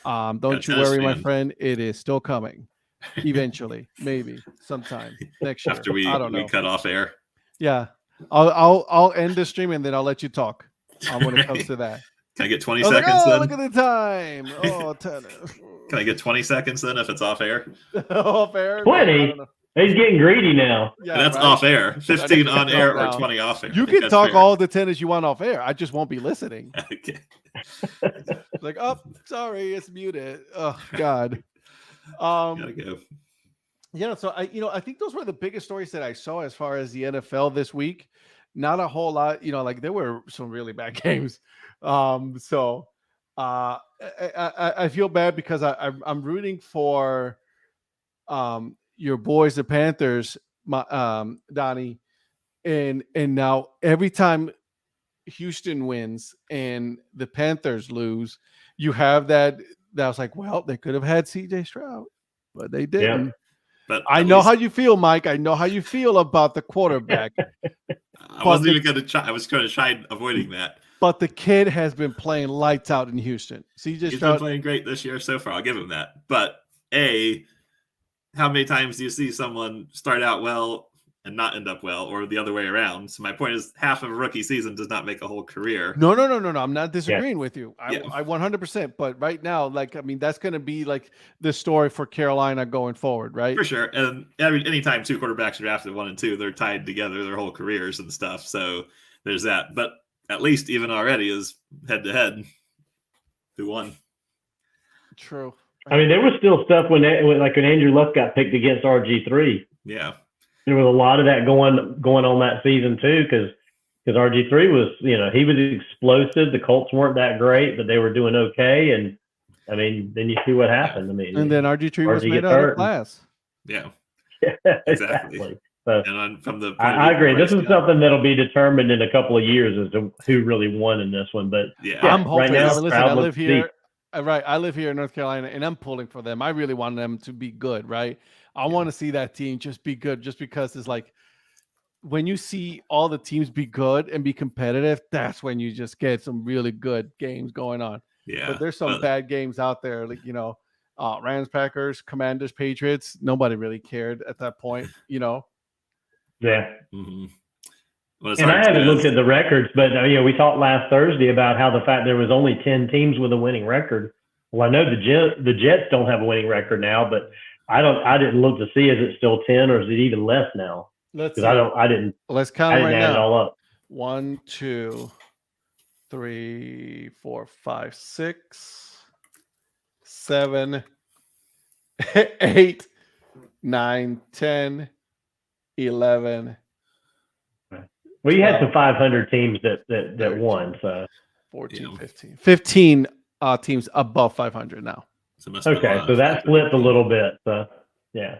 Don't you worry, my friend. It is still coming. Eventually, maybe sometime next year. After we cut off air. Yeah, I'll end the stream and then I'll let you talk when it comes to that. Can I get 20 seconds then? Look at the time. Oh, tennis. Can I get 20 seconds then if it's off air? Off air? 20? He's getting greedy now. Yeah, that's right. Off air. 15 on air or 20 off air. You can talk all the tennis you want off air. I just won't be listening. Okay. Like, oh, sorry, it's muted. Oh, God. Gotta go. Yeah, so I think those were the biggest stories that I saw as far as the NFL this week. Not a whole lot, there were some really bad games. So I feel bad because I'm rooting for your boys, the Panthers, Donnie, and now every time Houston wins and the Panthers lose, you have that was like, well, they could have had CJ Stroud, but they didn't. Yeah. But I know how you feel, Mike. I know how you feel about the quarterback. I wasn't even going to try. I was going to try avoiding that. But the kid has been playing lights out in Houston. He's been playing great this year so far. I'll give him that. But how many times do you see someone start out well and not end up well, or the other way around? So my point is, half of a rookie season does not make a whole career. No. I'm not disagreeing with you. I 100%. But right now, that's going to be like the story for Carolina going forward, right? For sure. And anytime two quarterbacks are drafted 1 and 2, they're tied together their whole careers and stuff. So there's that. But at least even already is head to head. Who won? True. I mean, there was still stuff when Andrew Luck got picked against RG3. Yeah. There was a lot of that going on that season too, because RG3 was, he was explosive. The Colts weren't that great, but they were doing okay. And I mean, then you see what happened. I mean, and then RG3 was made out of glass. Yeah. Exactly. So And from the I agree. This is something that'll be determined in a couple of years as to who really won in this one. But yeah, I'm hoping. right now, listen, I live here. deep. Right, I live here in North Carolina, and I'm pulling for them. I really want them to be good. Right, I want to see that team just be good, just because it's like when you see all the teams be good and be competitive, that's when you just get some really good games going on. yeah. But there's some bad games out there, like Rams, Packers, Commanders, Patriots. Nobody really cared at that point. Yeah. Mm-hmm. And I haven't looked at the records, but we talked last Thursday about how the fact there was only 10 teams with a winning record. Well, I know the Jets don't have a winning record now, but I didn't look to see, is it still 10 or is it even less now? Let's add count right now. It all up. 1, 2, 3, 4, 5, 6, 7, 8, 9, 10, 11. Well, you had some 500 teams that won, so 14, 15. 15 teams above 500 now. Okay, so that flipped a little bit. So, yeah.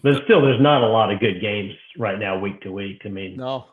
But still, there's not a lot of good games right now, week to week. I mean, no.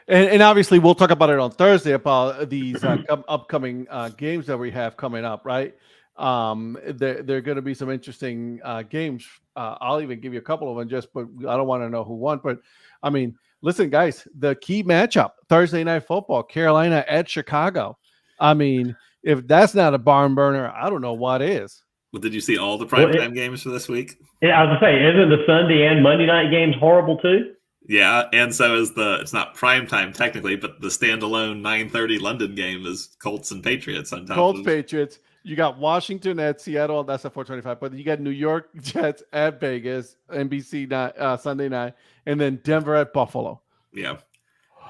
And obviously, we'll talk about it on Thursday about these upcoming games that we have coming up, right? There are going to be some interesting games. I'll even give you a couple of them, but I don't want to know who won. But, I mean, listen, guys, the key matchup, Thursday Night Football, Carolina at Chicago. I mean, if that's not a barn burner, I don't know what is. Well, did you see all the primetime games for this week? Yeah, I was going to say, isn't the Sunday and Monday night games horrible too? Yeah, and so is it's not primetime technically, but the standalone 9:30 London game is Colts and Patriots on top. Colts, Patriots. You got Washington at Seattle. That's at 4:25. But you got New York Jets at Vegas, NBC Sunday night, and then Denver at Buffalo. Yeah.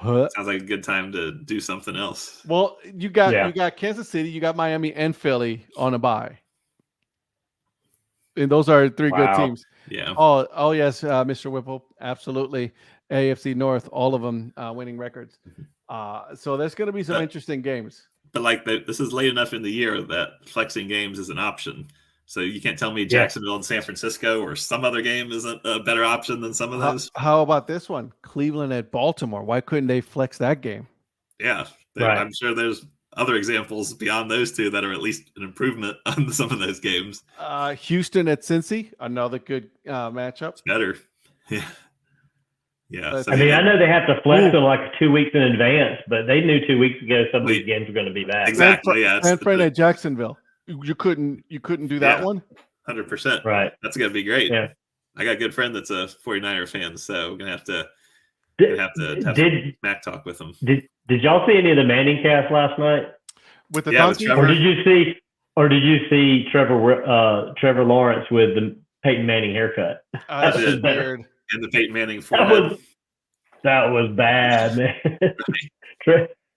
Sounds like a good time to do something else. Well, you got Kansas City, you got Miami and Philly on a bye. And those are three good teams. Yeah. Oh yes, Mr. Whipple, absolutely. AFC North, all of them winning records. So there's going to be some interesting games. But this is late enough in the year that flexing games is an option. So you can't tell me Jacksonville and San Francisco or some other game isn't a better option than some of those. How about this one? Cleveland at Baltimore. Why couldn't they flex that game? Yeah. I'm sure there's other examples beyond those two that are at least an improvement on some of those games. Houston at Cincy, another good matchup. It's better. Yeah. Yeah. I know they have to flex them like 2 weeks in advance, but they knew 2 weeks ago some of these games were going to be back. Exactly. San Fran at Jacksonville. You couldn't do that one? 100%. Right. That's going to be great. Yeah. I got a good friend that's a 49er fan, so we're going to have some Mac talk with him. Did y'all see any of the Manning cast last night? With the donkey? Or did you see Trevor Lawrence with the Peyton Manning haircut? That's weird. And the Peyton Manning forehead. That was bad, man.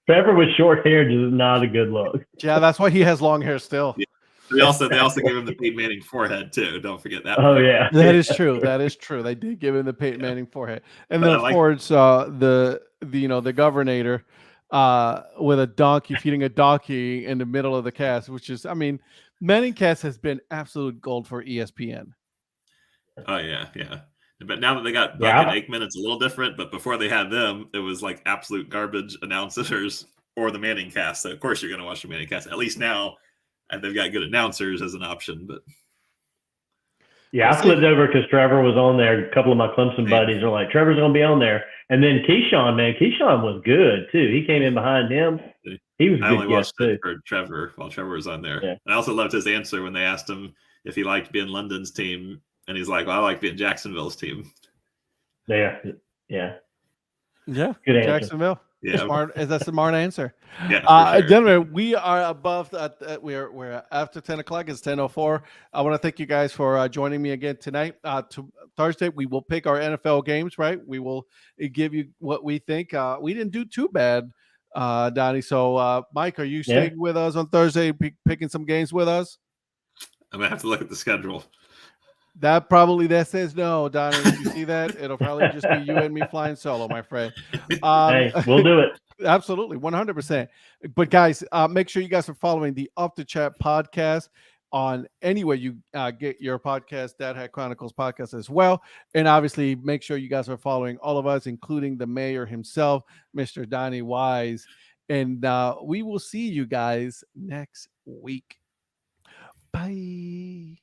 Trevor with short hair is not a good look. Yeah, that's why he has long hair still. Yeah. They also gave him the Peyton Manning forehead too. Don't forget that. Oh yeah, that is true. That is true. They did give him the Peyton Manning forehead, and then of course the governor with a donkey feeding a donkey in the middle of the cast, which is, I mean, Manning cast has been absolute gold for ESPN. Oh yeah. But now that they got Buck and Aikman, it's a little different. But before they had them, it was like absolute garbage announcers or the Manning cast. So of course you're going to watch the Manning cast. At least now, and they've got good announcers as an option. But yeah, I flipped over because Trevor was on there. A couple of my Clemson buddies are like, Trevor's going to be on there. And then Keyshawn was good too. He came in behind him. He was. I only watched it for Trevor while Trevor was on there. Yeah. And I also loved his answer when they asked him if he liked being London's team. And he's like, well, I like being Jacksonville's team. Yeah. Good answer. Jacksonville. Yeah. That's a smart answer. Yeah. Sure. Gentlemen, we are above that. We're after 10 o'clock. It's 10:04. I want to thank you guys for joining me again tonight. Thursday, we will pick our NFL games, right? We will give you what we think. We didn't do too bad, Donnie. So, Mike, are you staying with us on Thursday, picking some games with us? I'm going to have to look at the schedule. That says no, Donnie. If you see that, it'll probably just be you and me flying solo, my friend. Hey, we'll do it. Absolutely, 100%. But guys, make sure you guys are following the Up the Chat podcast on anywhere you get your podcast, Dad Hat Chronicles podcast as well. And obviously, make sure you guys are following all of us, including the mayor himself, Mr. Donnie Wise. And we will see you guys next week. Bye.